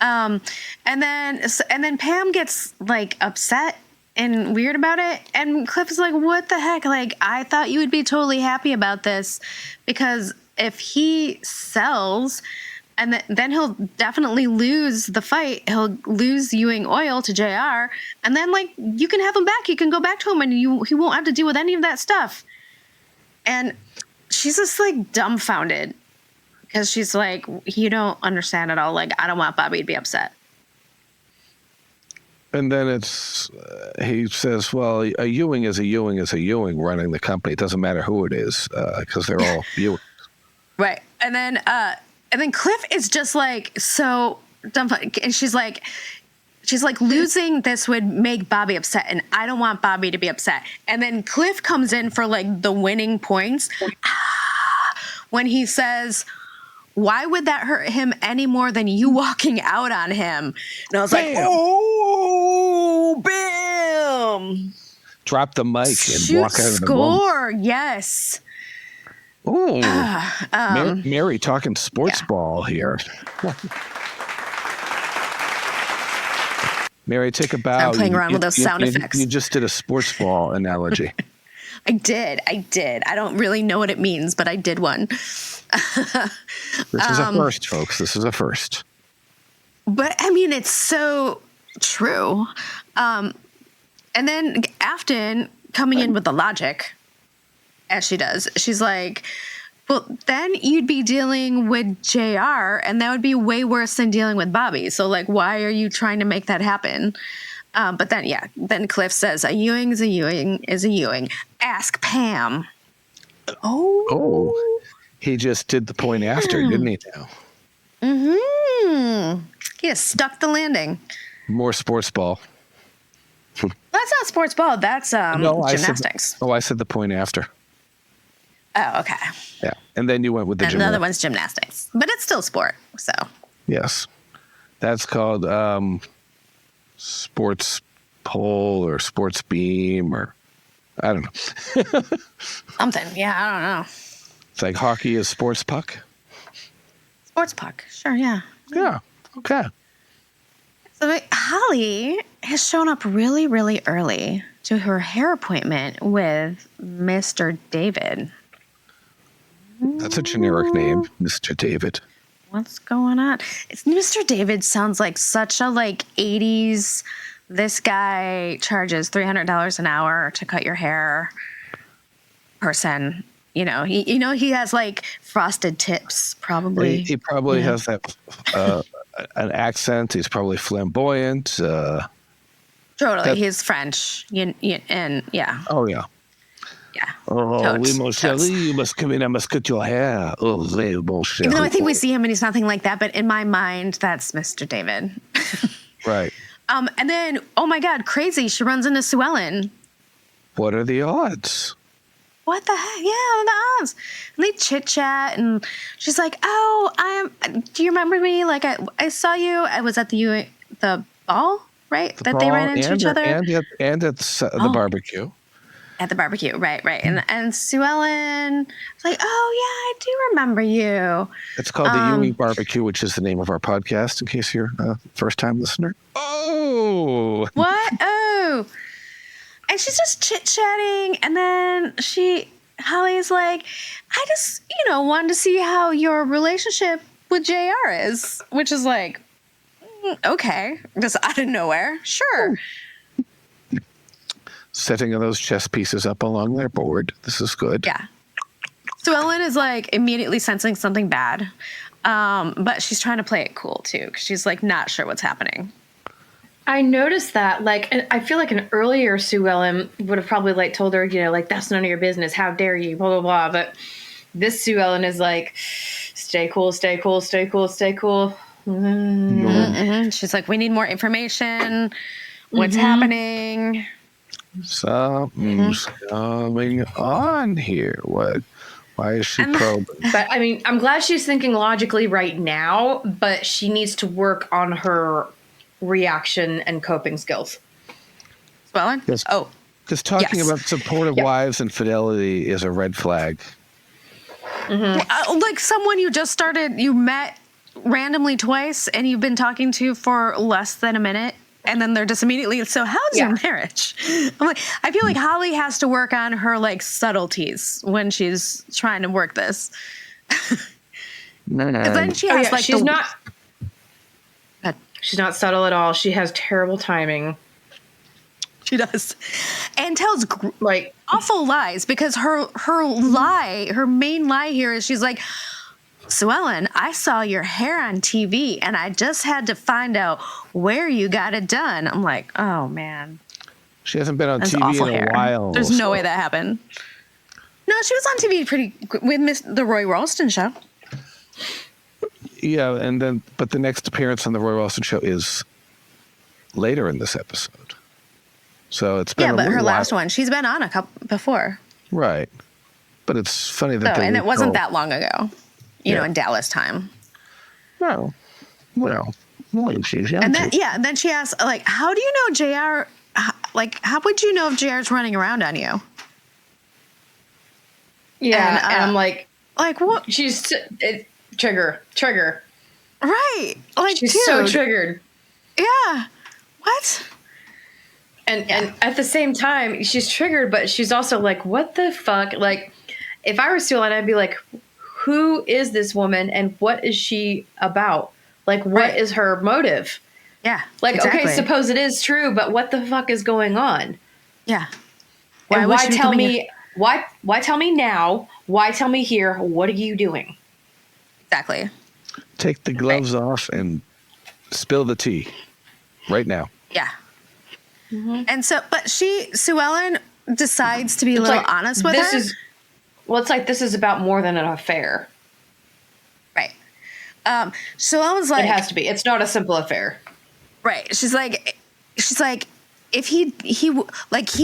And then Pam gets, like, upset and weird about it, and Cliff is like, what the heck? Like, I thought you would be totally happy about this, because if he sells, and then he'll definitely lose the fight. He'll lose Ewing Oil to JR, and then, like, you can have him back. You can go back to him, and he won't have to deal with any of that stuff. And she's just, like, dumbfounded, because she's like, you don't understand at all. Like, I don't want Bobby to be upset. And then he says, well, a Ewing is a Ewing is a Ewing running the company. It doesn't matter who it is, because they're all Ewing. Right. And then Cliff is just like, so dumb. And she's like, losing this would make Bobby upset, and I don't want Bobby to be upset. And then Cliff comes in for like the winning points when he says, why would that hurt him any more than you walking out on him? And I was like, oh, bam. Drop the mic and walk out of the room. Score, yes. Ooh. Mary talking sports ball here. Mary, take a bow. I'm playing around with those sound effects. You just did a sports ball analogy. I did. I don't really know what it means, but I did one. This is a first, folks. This is a first. But, I mean, it's so true. And then Afton coming in with the logic, as she does, she's like, well, then you'd be dealing with JR, and that would be way worse than dealing with Bobby. So, like, why are you trying to make that happen? But then Cliff says, a Ewing is a Ewing is a Ewing. Ask Pam. Oh. He just did the point after, didn't he now? Mm-hmm. He just stuck the landing. More sports ball. That's not sports ball. That's gymnastics. I said the point after. Oh, okay. Yeah. And then you went with the and the other one's gymnastics. But it's still sport, so. Yes. That's called sports pole or sports beam or I don't know. Something. Yeah, I don't know. It's like hockey is sports puck. Sports puck. Sure, yeah. Yeah. Okay. So Holly has shown up really, really early to her hair appointment with Mr. David. That's a generic name, Mr. David. What's going on? It's Mr. David sounds like such a 80s. This guy charges $300 an hour to cut your hair person. He has frosted tips probably. He probably has that an accent. He's probably flamboyant. Totally. He's French. And yeah. Oh, yeah. Yeah. Oh, Totes. oui, mon chéri, you must come in. I must cut your hair. Oh, oui, mon chéri. Even though I think we see him and he's nothing like that, but in my mind, that's Mr. David. Right. And then, oh my God, crazy. She runs into Sue Ellen. What are the odds? What the heck? Yeah, the odds. And they chit chat, and she's like, "Oh, do you remember me? Like, I saw you. I was at the ball, right? They ran into each other, and at the barbecue. At the barbecue, right? And Sue Ellen was like, "Oh yeah, I do remember you." It's called the Ewing Barbecue, which is the name of our podcast. In case you're a first-time listener. Oh, what? Oh. And she's just chit-chatting, and then Holly's like, I just, wanted to see how your relationship with JR is, which is like, okay, just out of nowhere. Sure. setting those chess pieces up along their board. This is good. Yeah. So Ellen is immediately sensing something bad, but she's trying to play it cool too, because she's not sure what's happening. I noticed that, and I feel like an earlier Sue Ellen would have probably told her, that's none of your business. How dare you? Blah, blah, blah. But this Sue Ellen is stay cool, stay cool, stay cool, stay cool. Mm-hmm. Mm-hmm. She's like, we need more information. What's happening? Something's going on here. What? Why is she probing? But I'm glad she's thinking logically right now, but she needs to work on her reaction and coping skills. Ellen? Yes. Oh. Because talking about supportive wives and fidelity is a red flag. Like someone you met randomly twice and you've been talking to for less than a minute, and then they're just immediately, so how's your marriage? I feel like Holly has to work on her subtleties when she's trying to work this. No. Then she has she's not subtle at all. She has terrible timing. She does. And tells awful lies, because her main lie here is she's like, Sue Ellen, I saw your hair on TV and I just had to find out where you got it done. I'm like, oh man. She hasn't been on That's TV in a while. There's no way that happened. No, she was on TV with the Roy Ralston show. Yeah, but the next appearance on the Roy Ralston show is later in this episode. So it's been but her last one, she's been on a couple before. Right. But it's funny that and it wasn't that long ago, in Dallas time. No. Well, she's young. And then she asks, how do you know JR, how would you know if JR's running around on you? Yeah, and I'm like what? She's trigger. Right. She's so triggered. Yeah. What? And at the same time, she's triggered, but she's also what the fuck? If I were Sue Ellen, I'd be like, who is this woman and what is she about? What is her motive? Yeah. Exactly. Okay, suppose it is true, but what the fuck is going on? Yeah. Why tell me? Why tell me now? Why tell me here? What are you doing? Exactly. Take the gloves off and spill the tea right now. Yeah. Mm-hmm. And so, but Sue Ellen decides to be a little honest with her. It's this is about more than an affair. Right. Sue Ellen's like, it has to be. It's not a simple affair. Right. She's like, if he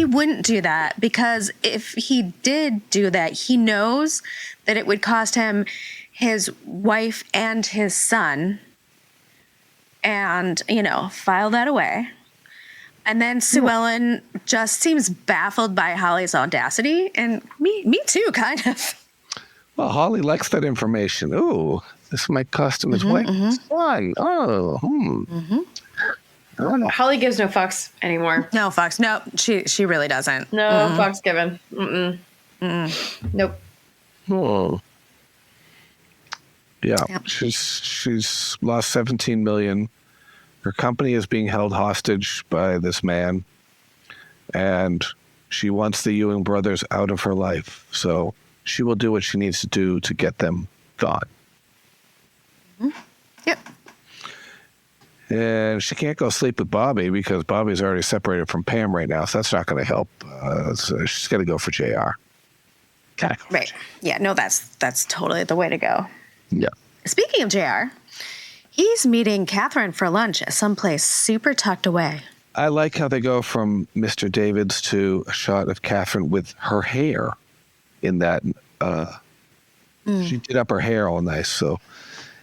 wouldn't do that, because if he did do that, he knows that it would cost him his wife and his son. and, file that away. And then Sue Ellen just seems baffled by Holly's audacity. And me too, kind of. Well, Holly likes that information. Ooh, this might cost him his wife. Fun. Oh, I don't know. Holly gives no fucks anymore. No, Fox. No, she really doesn't. No fucks given. Nope. Oh. Yeah, Yep. she's lost $17 million. Her company is being held hostage by this man, and she wants the Ewing brothers out of her life. So she will do what she needs to do to get them gone. Yep. And she can't go sleep with Bobby because Bobby's already separated from Pam right now, so that's not going to help. So she's got to go for JR. Okay. Right. Yeah, no, that's totally the way to go. Yeah. Speaking of JR, he's meeting Catherine for lunch at someplace super tucked away. I like how they go from Mr. David's to a shot of Catherine with her hair in that. She did up her hair all nice, so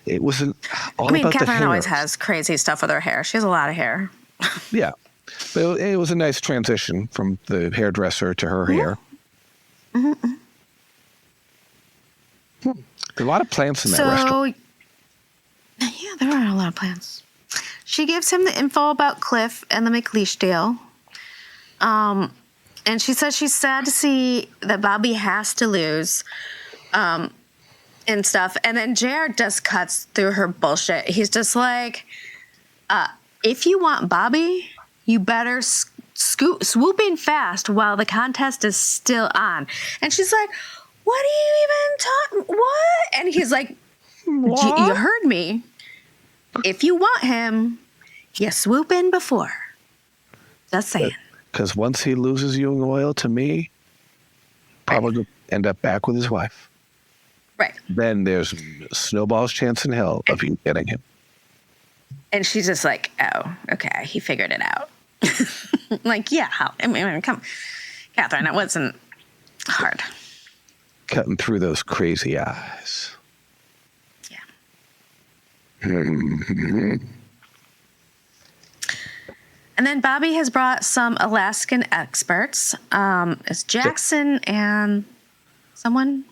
it wasn't all about the Catherine hair. always has crazy stuff with her hair. She has a lot of hair. Yeah. But it was a nice transition from the hairdresser to her hair. A lot of plants in that restaurant. Yeah, there are a lot of plants. She gives him the info about Cliff and the McLeish deal. And she says she's sad to see that Bobby has to lose and stuff. And then JR just cuts through her bullshit. He's just like, if you want Bobby, you better swoop in fast while the contest is still on. And she's like, what are you even talking? What? And he's like, you heard me. If you want him, you swoop in before. Just saying. Because once he loses Ewing Oil to me, probably will end up back with his wife. Right. Then there's snowball's chance in hell of you getting him. And she's just like, oh, okay, he figured it out. Like, yeah, come, Catherine, it wasn't hard. Cutting through those crazy eyes. Yeah. And then Bobby has brought some Alaskan experts. It's Jackson and someone.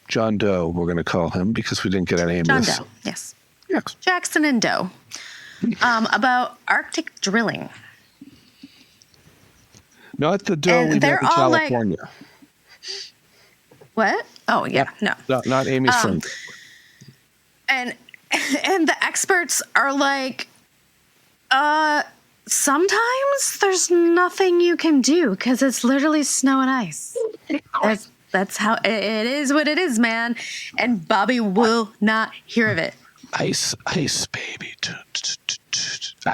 John Doe, we're going to call him because we didn't get a name. John Doe, yes. Yes. Jackson and Doe. About Arctic drilling. Not the Doe And we met they're in all like- California. What? Oh, yeah, no. Not Amy's friend. And the experts are like, sometimes there's nothing you can do because it's literally snow and ice. That's how it is. What it is, man. And Bobby will not hear of it. Ice, baby. Dun,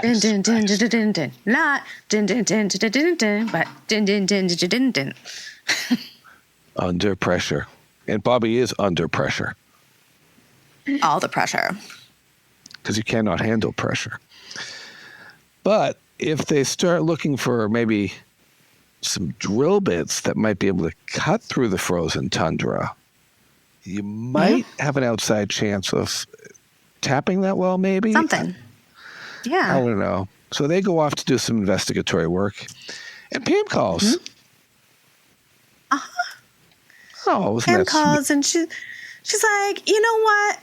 dun, dun, dun, dun, dun. Not dun, dun, dun, dun, dun, dun, but dun, dun, dun, dun, dun, dun. Under pressure. And Bobby is under pressure All the pressure. because you cannot handle pressure. But if they start looking for maybe some drill bits that might be able to cut through the frozen tundra, you might have an outside chance of tapping that well, maybe. Something. I Yeah. don't know. So they go off to do some investigatory work. And Pam calls. Oh, wasn't Pam that calls and she's like, you know what?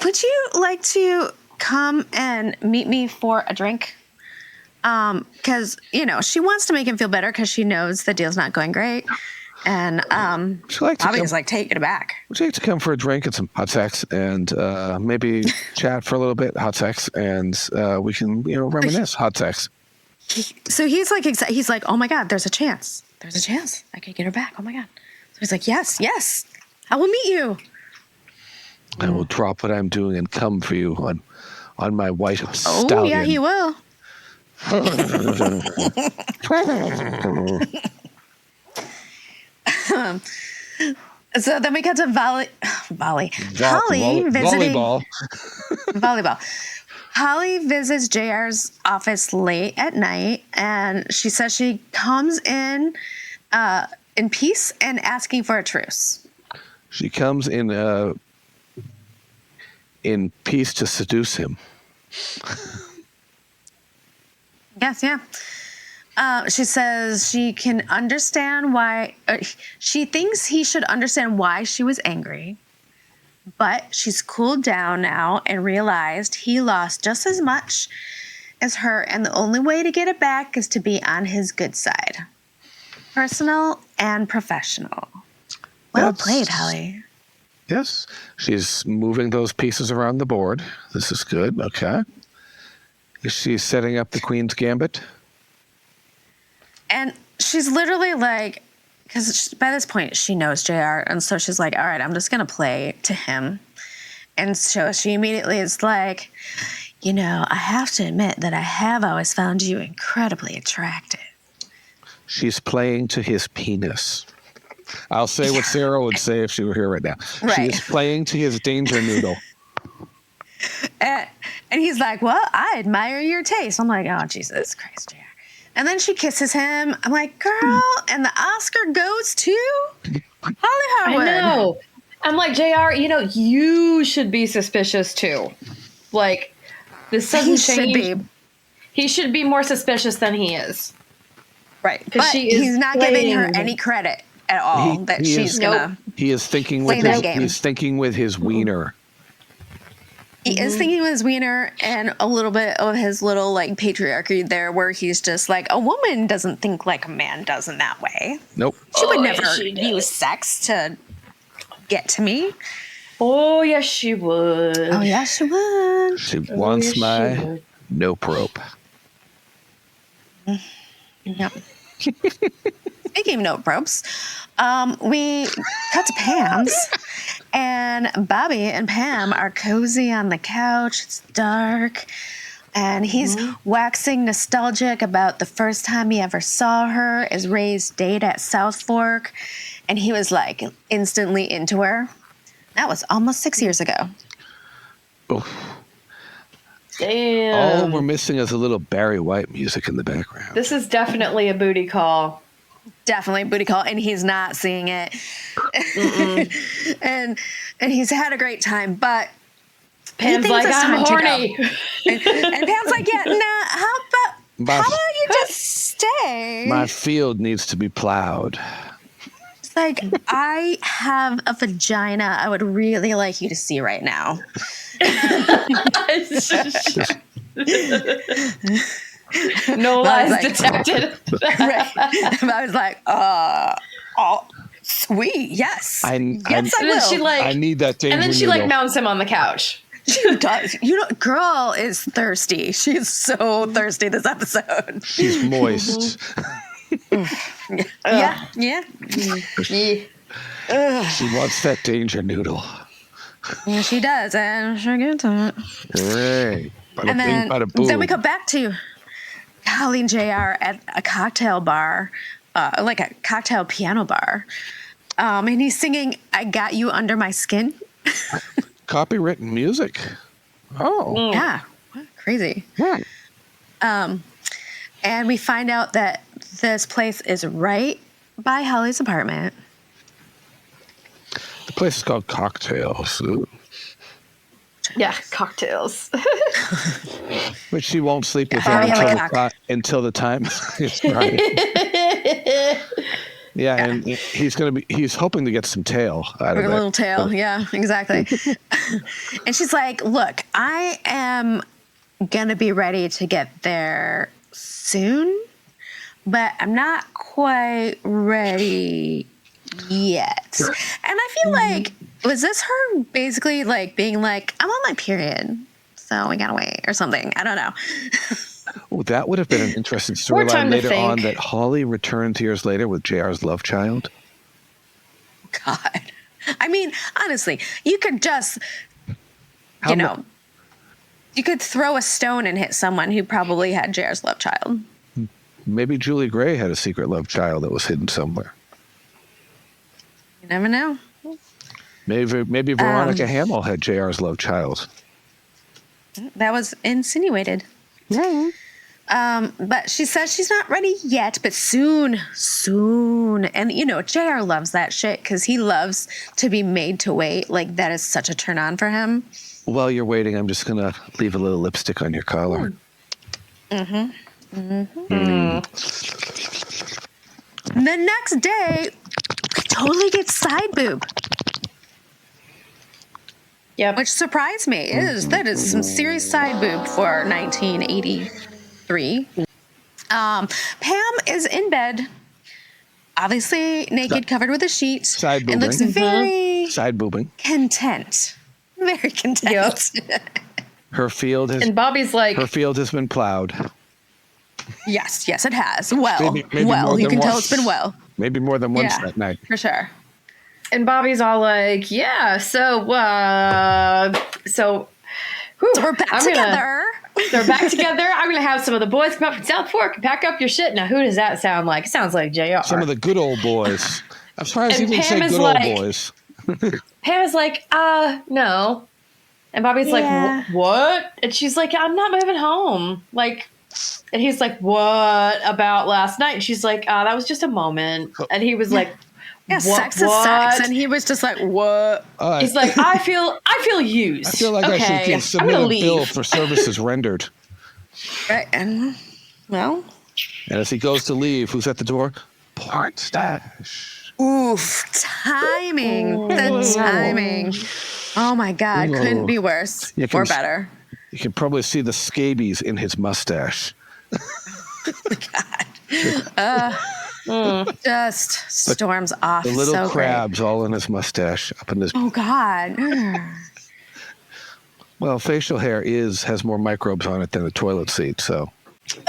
Would you like to come and meet me for a drink? Because, she wants to make him feel better because she knows the deal's not going great. And She'd like to Bobby's like taken aback. Would you like to come for a drink and some hot sex and maybe chat for a little bit, hot sex, and we can, reminisce, hot sex. So he's like, he's like, oh my God, there's a chance. There's a chance I could get her back. Oh my God. So he's like, yes, I will meet you. I will drop what I'm doing and come for you on my white stallion. Oh yeah, he will. So then we cut to Holly visiting volleyball. Holly visits JR's office late at night, and she says she comes in peace and asking for a truce. She comes in in peace to seduce him. Yes, yeah. She says she can understand why. She thinks he should understand why she was angry, but she's cooled down now and realized he lost just as much as her, and the only way to get it back is to be on his good side, personal and professional. Well played, Holly. Yes, she's moving those pieces around the board. This is good. Okay. Is she setting up the Queen's Gambit? And she's literally like, because by this point she knows JR, and so she's like, all right, I'm just going to play to him. And so she immediately is like, you know, I have to admit that I have always found you incredibly attractive. She's playing to his penis. I'll say what Sarah would say if she were here right now. Right. She's playing to his danger noodle. And he's like, well, I admire your taste. I'm like, oh, Jesus Christ, JR. And then she kisses him. I'm like, girl, and the Oscar goes to Holly Harwood. I know. I'm like, JR, you know, you should be suspicious too. Like, this sudden change. Should be. He should be more suspicious than he is. Right. But he's not giving her any credit at all she's gonna. He is thinking play with that his. game. He's thinking with his wiener. He is thinking with his wiener and a little bit of his little like patriarchy there, where he's just like, a woman doesn't think like a man does in that way. Nope. She would never use sex to get to me. Oh yes, she would. Oh yeah, she would. She wants my nope rope. Yep. Speaking of note ropes, we cut to Pam's, and Bobby and Pam are cozy on the couch. It's dark, and he's waxing nostalgic about the first time he ever saw her as Ray's date at South Fork, and he was like instantly into her. That was almost 6 years ago. Oh. Damn. All we're missing is a little Barry White music in the background. This is definitely a booty call. Definitely a booty call, and he's not seeing it. and he's had a great time, but Pam's like, I'm horny. And Pam's like, yeah, nah, how about you just stay? My field needs to be plowed. It's like, I have a vagina I would really like you to see right now. No lies detected. Right. I was like, oh, sweet, yes. I will. Then she like, I need that danger and then she noodle. like mounts him on the couch. She does. You know, girl is thirsty. She's so thirsty this episode. She's moist. Yeah. She wants that danger noodle. Yeah, she does, and she gets it. Hooray. And then we come back to Holly and JR at a cocktail bar, like a cocktail piano bar. And he's singing, I Got You Under My Skin. Copywritten music. Oh. Yeah. What? Crazy. Yeah. And we find out that this place is right by Holly's apartment. The place is called Cocktails. Ooh. Yeah, cocktails. Which she won't sleep with Yeah, him until the time is right. Yeah, and he's hoping to get some tail out of it. A little tail, yeah, exactly. And she's like, look, I am going to be ready to get there soon, but I'm not quite ready yet. And I feel like, was this her basically like being like, I'm on my period, so we gotta wait or something? I don't know. Oh, that would have been an interesting More time storyline to later on, think. that Holly returns years later with JR's love child. God. I mean, honestly, you could just, you could throw a stone and hit someone who probably had JR's love child. Maybe Julie Gray had a secret love child that was hidden somewhere. You never know. Maybe Veronica Hamill had JR's love child. That was insinuated. Yeah. But she says she's not ready yet, but soon. And, JR loves that shit because he loves to be made to wait. Like, that is such a turn on for him. while you're waiting, I'm just gonna leave a little lipstick on your collar. The next day, we totally get side boob, Yep. which surprised me. That is some serious side boob for 1983. Pam is in bed, obviously naked, covered with a sheet, Side and looks boobing. very Side boobing. content. Very content. Her field has And Bobby's like, has been plowed. Yes, it has. Well, Maybe more you than can tell once. it's been well. Maybe more than once Yeah. that night. For sure. and Bobby's all like, yeah, so whew, So we're back together. They're back together. I'm going to have some of the boys come up from South Fork and pack up your shit. Now, who does that sound like? It sounds like JR. Some of the good old boys. I'm surprised you And didn't say Pam is good like- old boys. Pam is like, no. And Bobby's Yeah. like, what? And she's like, I'm not moving home. Like, and he's like, what about last night? And she's like, that was just a moment. And he was like, Yeah, what? sex is sex. And he was just like, what? He's like, I feel used. I feel like I should okay, submit I'm a gonna bill leave. for services rendered. Right. And, well, And as he goes to leave, who's at the door? Porn stash. oof. Timing. The timing. Oh my God. Couldn't be worse You can or s- better. You can probably see the scabies in his mustache. Just storms off. The little so crabs all in his mustache, up in his. Great. Oh God. Well, facial hair has more microbes on it than a toilet seat, so.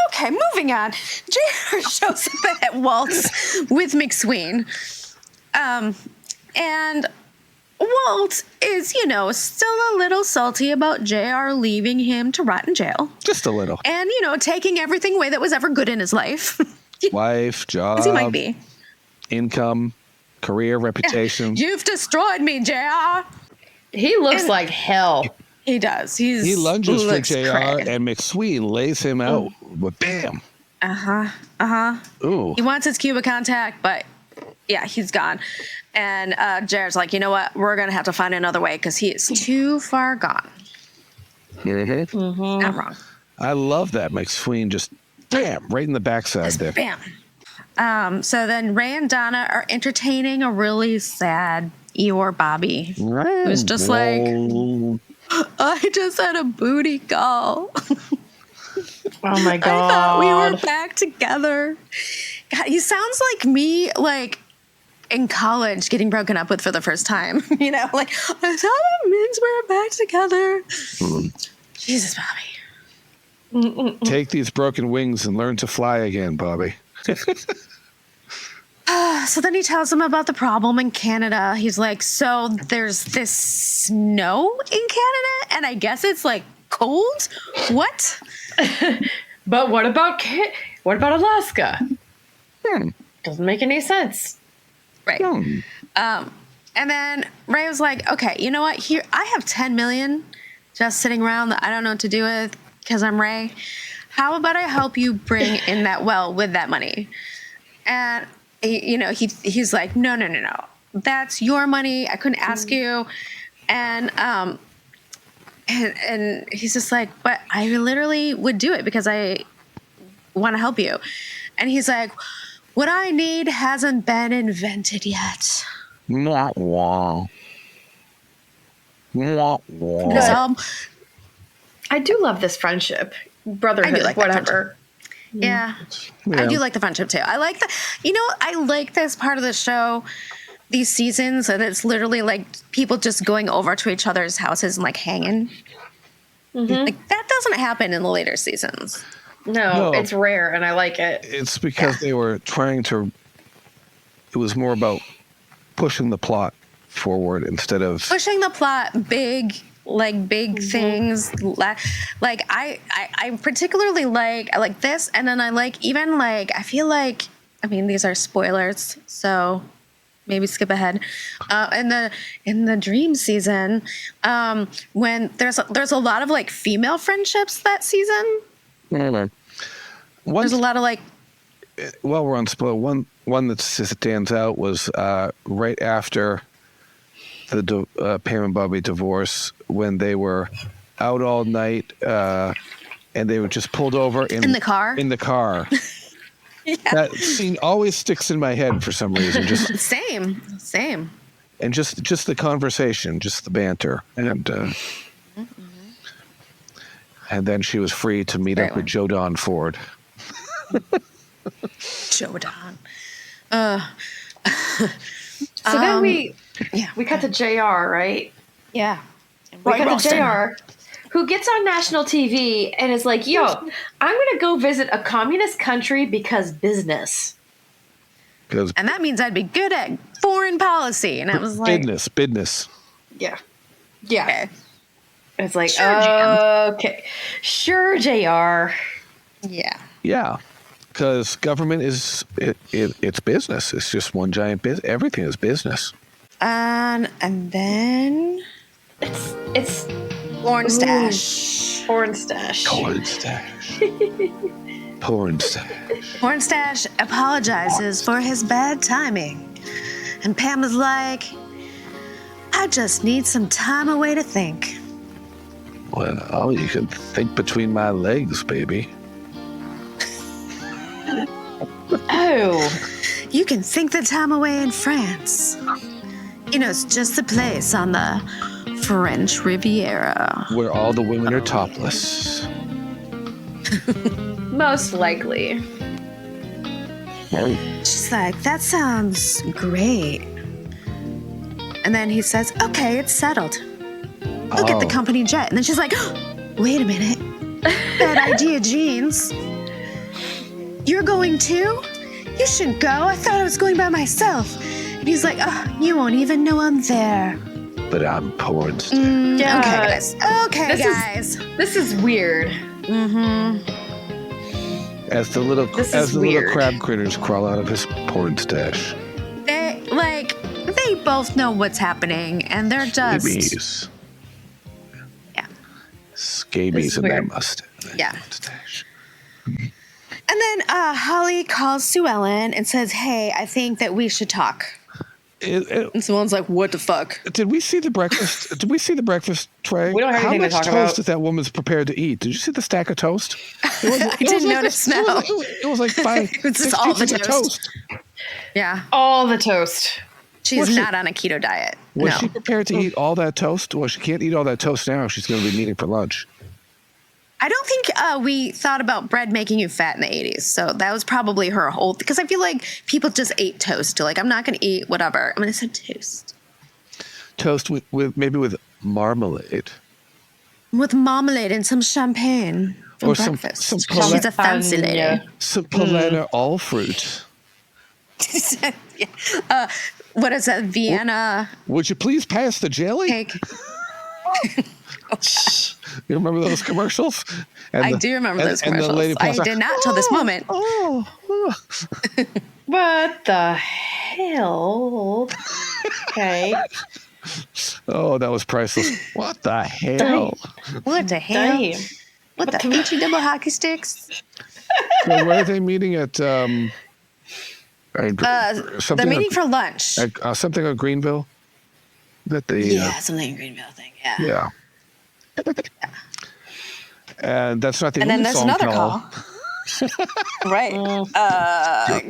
Okay, moving on. JR shows up at Walt's with McSween. And Walt is, still a little salty about JR leaving him to rot in jail. Just a little. And, taking everything away that was ever good in his life. Life, job, As he might be. income, career, reputation. You've destroyed me, JR. He looks like hell. He does. He lunges for looks JR, cracked. and McSween lays him out with bam. Ooh. He wants his Cuba contact, but yeah, he's gone. And Jared's like, you know what? We're going to have to find another way because he is too far gone. Not wrong. I love that McSween just bam right in the backside there. Bam. So then Ray and Donna are entertaining a really sad Eeyore Bobby. Right. It was just like, Whoa. I just had a booty call. Oh my I god! thought we were back together. God, he sounds like me, like in college, getting broken up with for the first time. Like I thought it means we're back together. Jesus, Bobby. Take these broken wings and learn to fly again, Bobby. So then he tells him about the problem in Canada. He's like, so there's this snow in Canada, and I guess it's like cold. What? But what about Alaska? Doesn't make any sense. Right. And then Ray was like, okay, you know what? Here, I have 10 million just sitting around that I don't know what to do with because I'm Ray. How about I help you bring in that well with that money? And, he's like, no. That's your money. I couldn't ask you. And he's just like, but I literally would do it because I want to help you. And he's like, what I need hasn't been invented yet. Wah, wah. Because I do love this friendship, brotherhood, I do like that whatever. yeah, I do like the friendship too. I like I like this part of the show, these seasons, and it's literally like people just going over to each other's houses and like hanging. Like that doesn't happen in the later seasons. No, No. it's rare, and I like it. It's because they were trying to. It was more about pushing the plot forward instead of. Pushing the plot, big things. Like I particularly I like this, and then I like even like I feel like these are spoilers, so maybe skip ahead. In the dream season, when there's a lot of like female friendships that season. There's a lot of like. While we're on spoil, one that stands out was right after the Pam and Bobby divorce when they were out all night and they were just pulled over In the car? In the car. Yeah. That scene always sticks in my head for some reason. Just Same. and just the conversation, just the banter, and then she was free to meet up with Joe Don Ford. Joe Don. So then we Yeah. cut to JR, right? Yeah. We cut to JR, who gets on national TV and is like, yo, I'm going to go visit a communist country because business. And that means I'd be good at foreign policy. And I was like, business. Yeah. okay. It's like, Sure, Jan. okay. Sure, JR. Yeah. Yeah, because government is it's business. It's just one giant business. Everything is business. And then It's Porn Stash. porn stash. Porn stash. Porn stash. Porn Stash apologizes for his bad timing. And Pam was like, I just need some time away to think. Well, you can think between my legs, baby. Oh. You can think the time away in France. You know, it's just the place on the French Riviera. Where all the women are topless. Most likely. She's like, that sounds great. And then he says, okay, it's settled. I'll get the company jet. And then she's like, wait a minute. Bad idea, Jeans. You're going too? You shouldn't go. I thought I was going by myself. And he's like, oh, you won't even know I'm there. But I'm porn star. Yeah. Okay, guys. Okay, guys. This is weird. As the little weird. crab critters crawl out of his porn stash. They both know what's happening, and they're just... Scabies. Yeah. Scabies in that mustache. Yeah. And then Holly calls Sue Ellen and says, hey, I think that we should talk. And Sue like, what the fuck? Did we see the breakfast? Did we see the breakfast tray? We don't have anything to talk How much toast about. is that woman's prepared to eat? Did you see the stack of toast? I didn't notice, no. It was like 5, It was just 6 all the pieces of toast. Yeah. All the toast. She's not on a keto diet. Was No. she prepared to eat all that toast? Well, she can't eat all that toast now. She's going to be eating for lunch. I don't think we thought about bread making you fat in the 80s. So that was probably her whole... Because I feel like people just ate toast. Like, I'm not going to eat whatever. I'm going to say toast. Toast with maybe with marmalade. With marmalade and some champagne for Or some breakfast. polenta. She's a fancy lady. Yeah. Some polenta all fruit. What is that? Vienna Would you please pass the jelly? cake. You remember those commercials? I do remember those and the commercials. lady I pops out, did not till this moment. Oh. What the hell? Okay. Oh, that was priceless. What the hell? What the hell? Damn. What the hoochie double hockey sticks? So where are they meeting at? They're meeting for lunch. Something on Greenville. That the Something in Greenville thing. Yeah. yeah. And that's not the And then only there's phone another call. Right.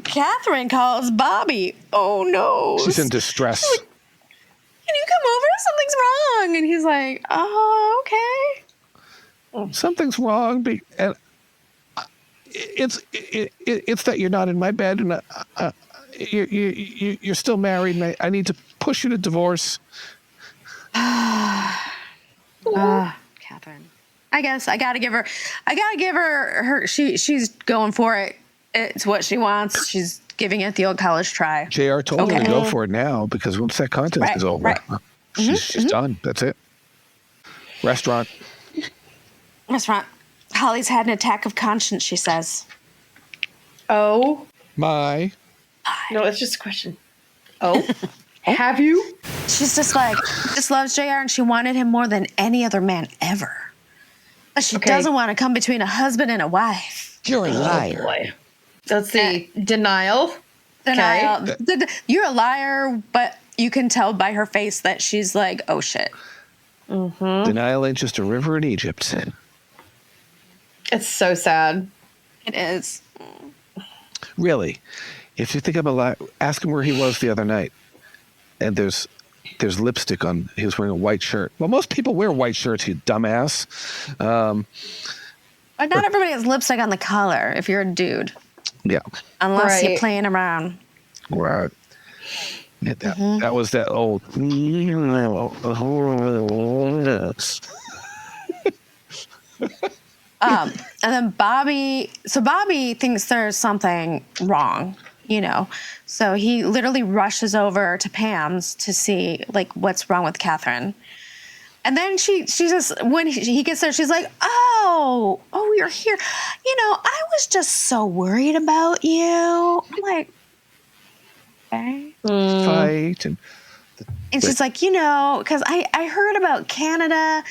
Catherine calls Bobby. Oh no. She's in distress. Can you come over? Something's wrong. And he's like, oh, okay. Something's wrong. And it's that you're not in my bed, and you're still married, and I need to push you to divorce. Catherine. I guess I gotta give her her she's going for it. It's what she wants. She's giving it the old college try. JR told her to go for it now, because once that contest is over, she's done. That's it. Restaurant. Holly's had an attack of conscience, she says. Oh. My. No, it's just a question. Oh. Have you? She's just like, just loves JR, and she wanted him more than any other man ever. But she doesn't want to come between a husband and a wife. You're a liar. Oh, boy. Let's see. Denial. Denial. You're a liar, but you can tell by her face that she's like, oh shit. Denial ain't just a river in Egypt. It's so sad. It is. Really, if you think about it, ask him where he was the other night, and there's lipstick on. He was wearing a white shirt. Well, most people wear white shirts, you dumbass. But not everybody has lipstick on the collar if you're a dude. Yeah, Unless you're Right. playing around. right. Yeah, that was that old. And then Bobby thinks there's something wrong, you know. So he literally rushes over to Pam's to see like what's wrong with Catherine. And then she just, when he gets there, she's like, oh, you're here. You know, I was just so worried about you. I'm like, okay. Fight and And she's like, you know, because I heard about Canada,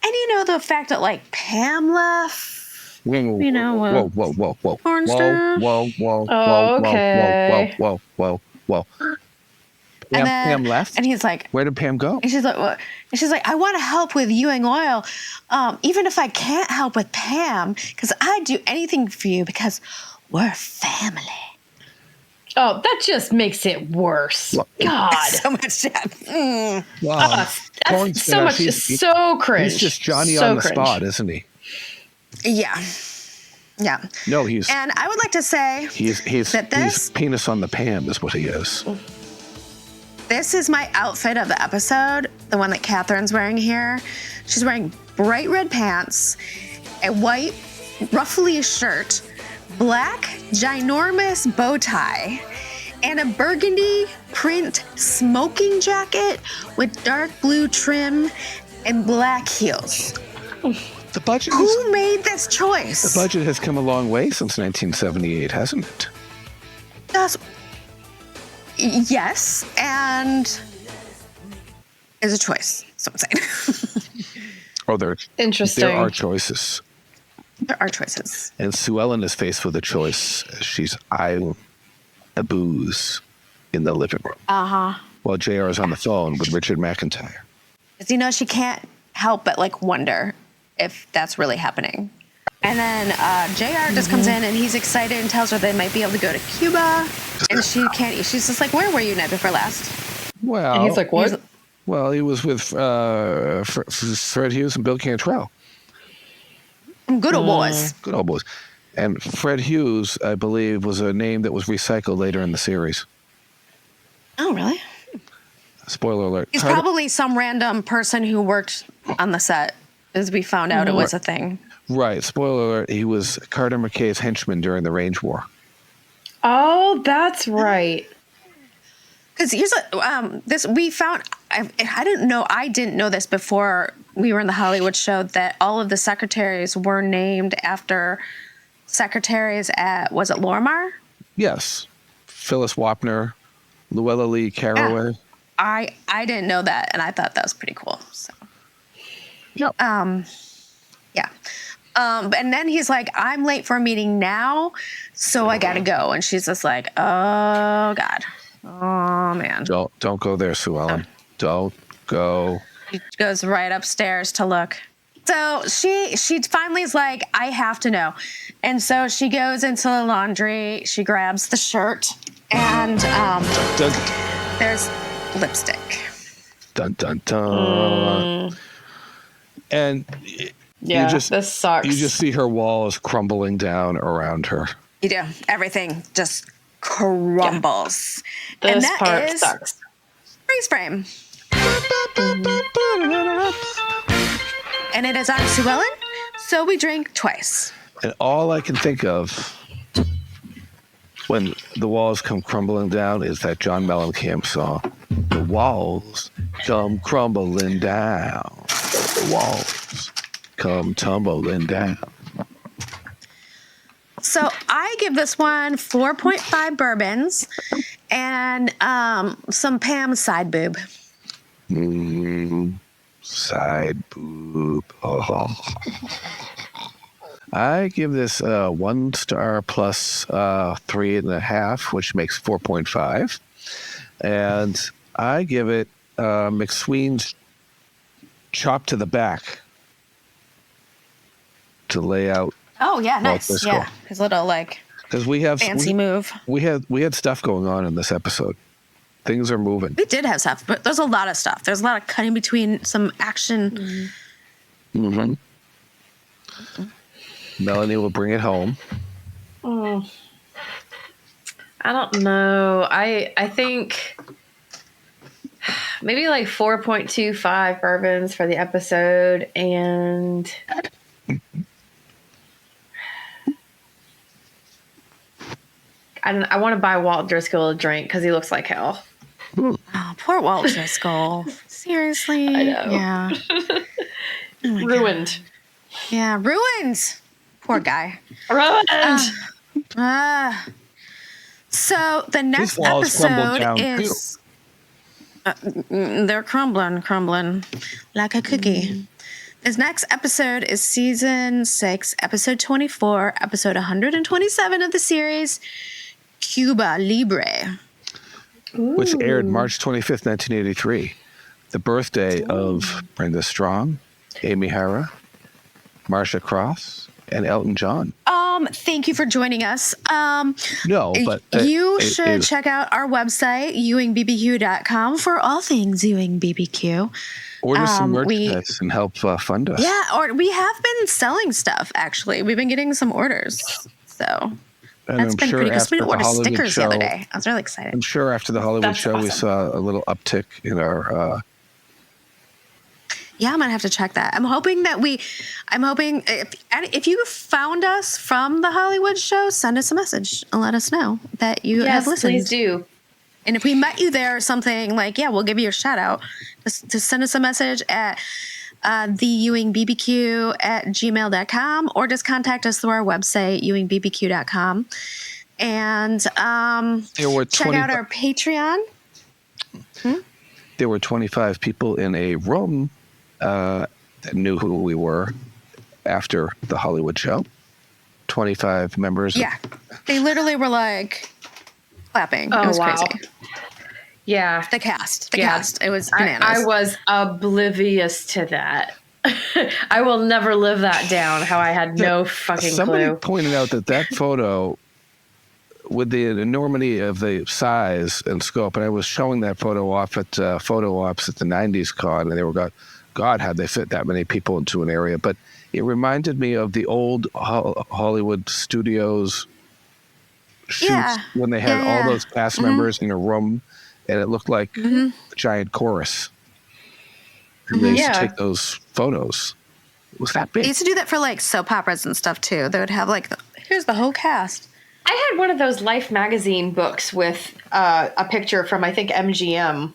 and you know the fact that like Pam left. You know, whoa, porn star. Okay. whoa. And then, Pam left. and he's like, Where did Pam go? and she's like, what? And she's like, I want to help with Ewing Oil, even if I can't help with Pam, because I'd do anything for you because we're family. Oh, that just makes it worse. Well, God. So much death. Wow. Porn That's so star, much, so cringe. He's just Johnny So on the cringe. spot, isn't he? Yeah. Yeah. No, he's And I would like to say he's that he's penis on the Pam is what he is. this is my outfit of the episode, the one that Catherine's wearing here. She's wearing bright red pants, a white ruffly shirt, black ginormous bow tie, and a burgundy print smoking jacket with dark blue trim and black heels. The budget Who made this choice? the budget has come a long way since 1978, hasn't it? Yes, and is a choice. So I'm saying. Oh, Interesting. there are choices. There are choices. And Sue Ellen is faced with a choice. She's eyeing a booze in the living room while JR is on the phone with Richard McIntyre. Because you know she can't help but like wonder if that's really happening. And then JR just comes in and he's excited and tells her they might be able to go to Cuba. And she can't. She's just like, where were you night before last? Well, And he's like, what? Well, he was with Fred Hughes and Bill Cantrell. Good old boys. Good old boys. And Fred Hughes, I believe, was a name that was recycled later in the series. Oh, really? Spoiler alert. He's probably some random person who worked on the set, as we found out it was a thing. Right. Spoiler alert. He was Carter McKay's henchman during the Range War. Oh, that's right. Because here's this we found. I didn't know this before we were in the Hollywood show that all of the secretaries were named after secretaries at, was it Lorimar? Yes. Phyllis Wapner, Luella Lee Carraway. I didn't know that, and I thought that was pretty cool. So. Yep. Yeah. And then he's like, I'm late for a meeting now, so I gotta go. And she's just like, oh God. Oh man. Don't go there, Sue Ellen. Don't go. She goes right upstairs to look. So she finally is like, I have to know. And so she goes into the laundry, she grabs the shirt, and Dun, there's lipstick. dun, dun, dun. And Yeah, this sucks. you just see her walls crumbling down around her. You do. Everything just crumbles. This and that part is sucks. freeze frame. And it is on Sue Ellen, so we drink twice. And all I can think of when the walls come crumbling down is that John Mellencamp song. The walls come crumbling down. The walls come tumbling down. So I give this one 4.5 bourbons and some Pam's side boob. Side boob. Oh. I give this 1 star plus 3.5, which makes 4.5. And I give it McSween's chop to the back to lay out. Oh yeah, nice. Driscoll. Yeah, his little like Because we have fancy move. We had stuff going on in this episode. Things are moving. We did have stuff, but there's a lot of stuff. There's a lot of cutting between some action. Mm-hmm. Melanie will bring it home. I don't know. I think maybe like 4.25 bourbons for the episode, and I want to buy Walt Driscoll a drink because he looks like hell. Oh, poor Walt Driscoll. Seriously. I know. Yeah. Oh my Ruined. God. Yeah, ruined. Poor guy. Ruined. So the next walls crumbled episode down, is they're crumbling like a cookie. This next episode is season 6, episode 24, episode 127 of the series, Cuba Libre. Which aired March 25th, 1983. The birthday of Brenda Strong, Amy Hara, Marcia Cross, and Elton John. Thank you for joining us. No, but you should check out our website, ewingbbq.com, for all things Ewing BBQ. Order some merchandise and help fund us. Yeah, or we have been selling stuff, actually. We've been getting some orders. So And that's I'm been sure pretty good. after We the ordered Hollywood stickers show, the other day. I was really excited. I'm sure after the Hollywood That's show, we awesome. saw a little uptick in our. Yeah, I'm gonna have to check that. I'm hoping if you found us from the Hollywood show, send us a message and let us know that you have Yes, listened. please do. And if we met you there or something, like, yeah, we'll give you a shout out. Just send us a message at theewingbbq@gmail.com, or just contact us through our website, ewingbbq.com. And There were check out our Patreon. There were 25 people in a room that knew who we were after the Hollywood show. 25 members. Yeah. They literally were like clapping. Oh, It was wow. crazy. Yeah. The cast. Yeah. It was bananas. I was oblivious to that. I will never live that down, how I had no fucking Somebody clue. pointed out that photo, with the enormity of the size and scope, and I was showing that photo off at photo ops at the 90s con, and they were God, how'd they fit that many people into an area? But it reminded me of the old Hollywood studios shoots when they had all those cast members in a room, and it looked like a giant chorus. And they used to take those photos. It was that They big. used to do that for like soap operas and stuff too. They would have like, here's the whole cast. I had one of those Life magazine books with a picture from, I think, MGM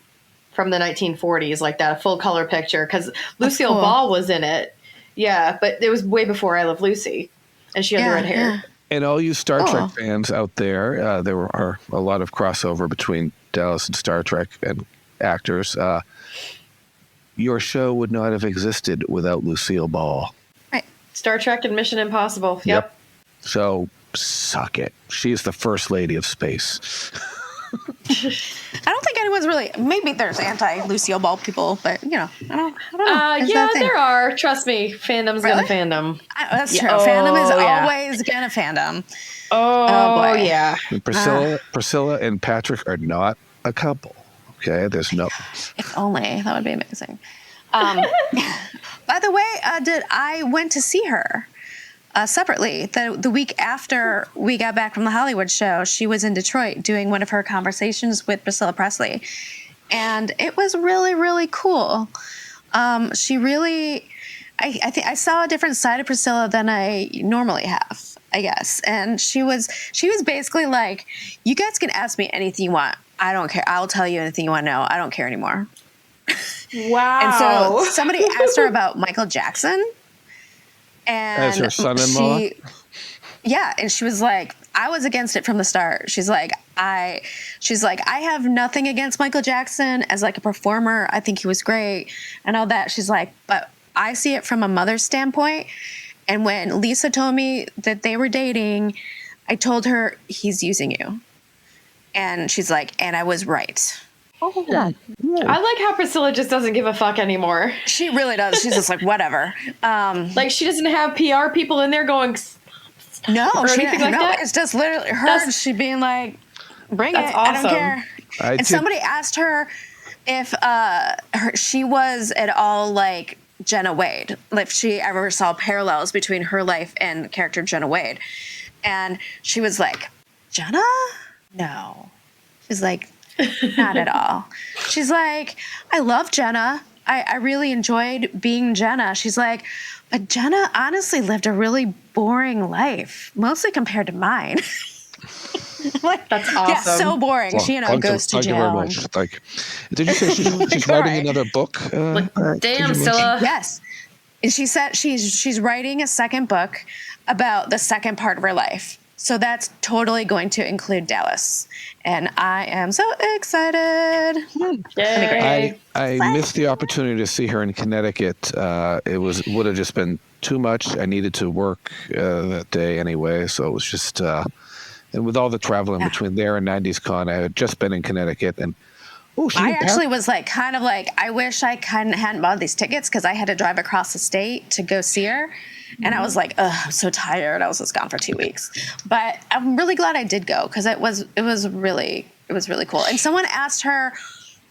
from the 1940s, like that, a full color picture, because Lucille cool. Ball was in it. Yeah, but it was way before I Love Lucy, and she had the red hair. And all you Star Trek fans out there, there are a lot of crossover between Dallas and Star Trek and actors. Your show would not have existed without Lucille Ball. Right. Star Trek and Mission Impossible. Yep. So suck it. She's the first lady of space. I don't think anyone's really, maybe there's anti-Lucille Ball people, but I don't know. It's Yeah, that thing. there are. Trust me, fandom's Really? gonna fandom. That's true. Yeah. Fandom is Oh, yeah. always gonna fandom. Oh, boy. yeah. And Priscilla and Patrick are not a couple. Okay, there's no. If only. That would be amazing. By the way, I went to see her separately. The week after we got back from the Hollywood show, she was in Detroit doing one of her conversations with Priscilla Presley. And it was really, really cool. She really, I think I saw a different side of Priscilla than I normally have, I guess. And she was basically like, you guys can ask me anything you want. I don't care. I'll tell you anything you want to know. I don't care anymore. Wow. And so somebody asked her about Michael Jackson. And As her son-in-law? And she was like, I was against it from the start. She's like, I have nothing against Michael Jackson as like a performer. I think he was great and all that. She's like, but I see it from a mother's standpoint. And when Lisa told me that they were dating, I told her, he's using you. And she's like, and I was right. I like how Priscilla just doesn't give a fuck anymore. She really does. She's just like, whatever. Like, she doesn't have PR people in there going, no, or she, anything like no, that? it's just literally her. That's- She being like, bring That's it. I don't awesome. care. I And did- somebody asked her if she was at all like Jenna Wade, if she ever saw parallels between her life and the character Jenna Wade. And she was like, Jenna? No. She's like, not at all. She's like, I love Jenna. I really enjoyed being Jenna. She's like, but Jenna honestly lived a really boring life, mostly compared to mine. Like, That's awesome. yeah, so boring. Well, She, goes to thank you jail. very much. Like, did you say she's writing Right. another book? Damn, Scylla. Yes. And she said she's writing a second book about the second part of her life. So that's totally going to include Dallas. And I am so excited. Yay. I missed the opportunity to see her in Connecticut. It would have just been too much. I needed to work that day anyway, so it was just. And with all the traveling between there and 90s Con, I had just been in Connecticut, and I actually was like, kind of like, I wish I hadn't bought these tickets because I had to drive across the state to go see her. And I was like, ugh, I'm so tired. I was just gone for 2 weeks. But I'm really glad I did go because it was really cool. And someone asked her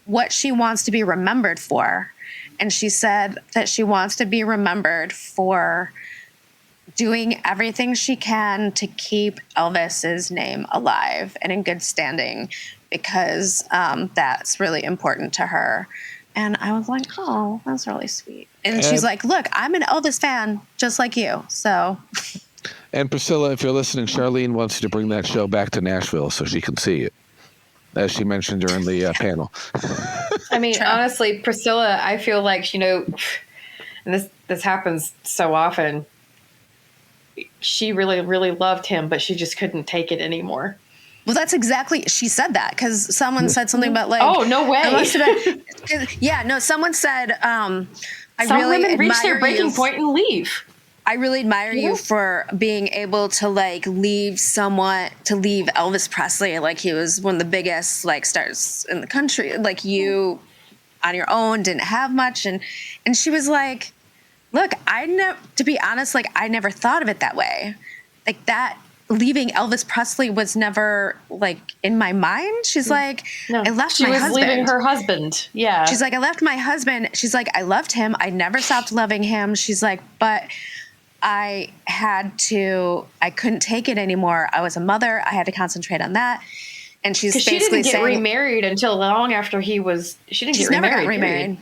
what she wants to be remembered for. And she said that she wants to be remembered for doing everything she can to keep Elvis's name alive and in good standing because that's really important to her. And I was like, oh, that's really sweet. And she's like, look, I'm an Elvis fan just like you. So. And Priscilla, if you're listening, Charlene wants you to bring that show back to Nashville so she can see it, as she mentioned during the panel. I mean, honestly, Priscilla, I feel like, and this happens so often. She really, really loved him, but she just couldn't take it anymore. Well, that's exactly, she said that because someone said something about like, oh, no way. It must have been, yeah, no, someone said, I Some really women reach admire their breaking you. point and leave. I really admire you for being able to like leave Elvis Presley. Like he was one of the biggest like stars in the country. Like you on your own didn't have much. And she was like, look, to be honest, like I never thought of it that way. Like that leaving Elvis Presley was never like in my mind. She's like, no, I left she my was husband. leaving her husband. Yeah. She's like, I left my husband. She's like, I loved him. I never stopped loving him. She's like, but I couldn't take it anymore. I was a mother. I had to concentrate on that. And she's basically she didn't get saying, remarried until long after she didn't get never remarried. got remarried.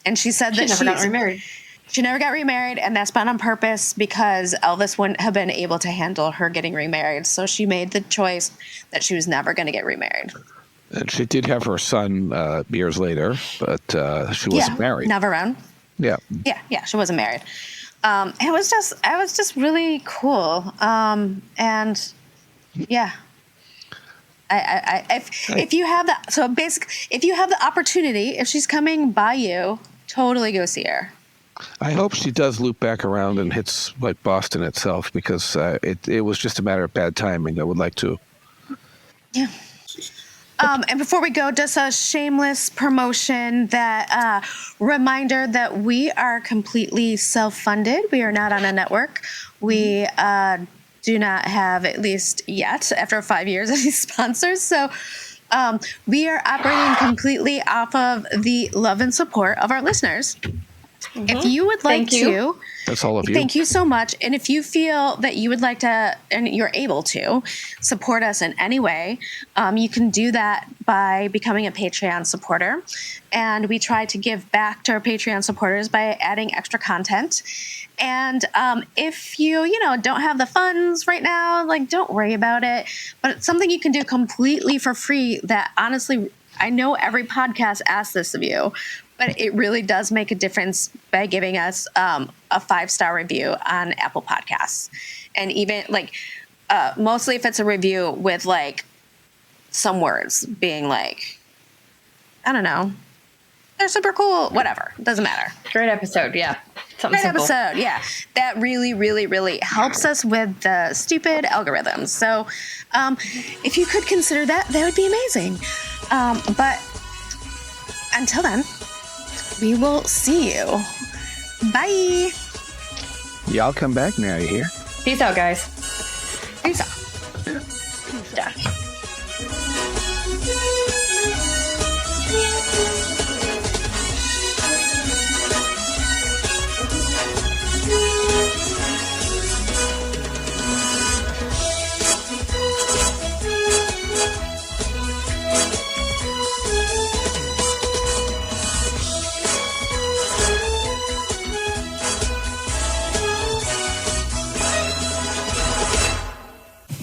And she said that she never got remarried. She never got remarried, and that's been on purpose because Elvis wouldn't have been able to handle her getting remarried. So she made the choice that she was never going to get remarried. And she did have her son years later, but she wasn't married. Never around. Yeah. Yeah, she wasn't married. It was just really cool. And yeah. If you have that, so basically, if you have the opportunity, if she's coming by you, totally go see her. I hope she does loop back around and hits like Boston itself because it was just a matter of bad timing. I would like to. Yeah. And before we go, just a shameless promotion that reminder that we are completely self-funded. We are not on a network. We do not have, at least yet, after 5 years, any sponsors. So we are operating completely off of the love and support of our listeners. If you would like to, that's all of you. Thank you so much. And if you feel that you would like to, and you're able to, support us in any way, you can do that by becoming a Patreon supporter. And we try to give back to our Patreon supporters by adding extra content. And if you don't have the funds right now, like don't worry about it. But it's something you can do completely for free that honestly, I know every podcast asks this of you, but it really does make a difference by giving us a 5-star review on Apple Podcasts. And even like, mostly if it's a review with like some words being like, I don't know, they're super cool, whatever, doesn't matter. Great episode, yeah. Something Great simple. episode, yeah. That really, really, really helps us with the stupid algorithms. So if you could consider that, that would be amazing. But until then, we will see you. Bye. Y'all come back now, you hear? Peace out, guys. Peace out. Yeah.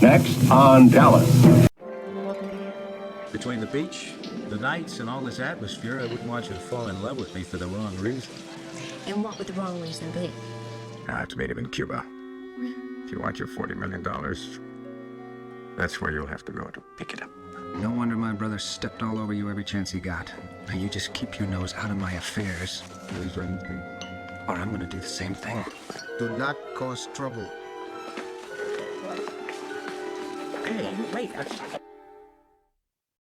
Next on Dallas. Between the beach, the nights, and all this atmosphere, I wouldn't want you to fall in love with me for the wrong reason. And what would the wrong reason be? It's made him in Cuba. If you want your $40 million, that's where you'll have to go to pick it up. No wonder my brother stepped all over you every chance he got. Now you just keep your nose out of my affairs, or I'm gonna do the same thing. Do not cause trouble. Hey, wait.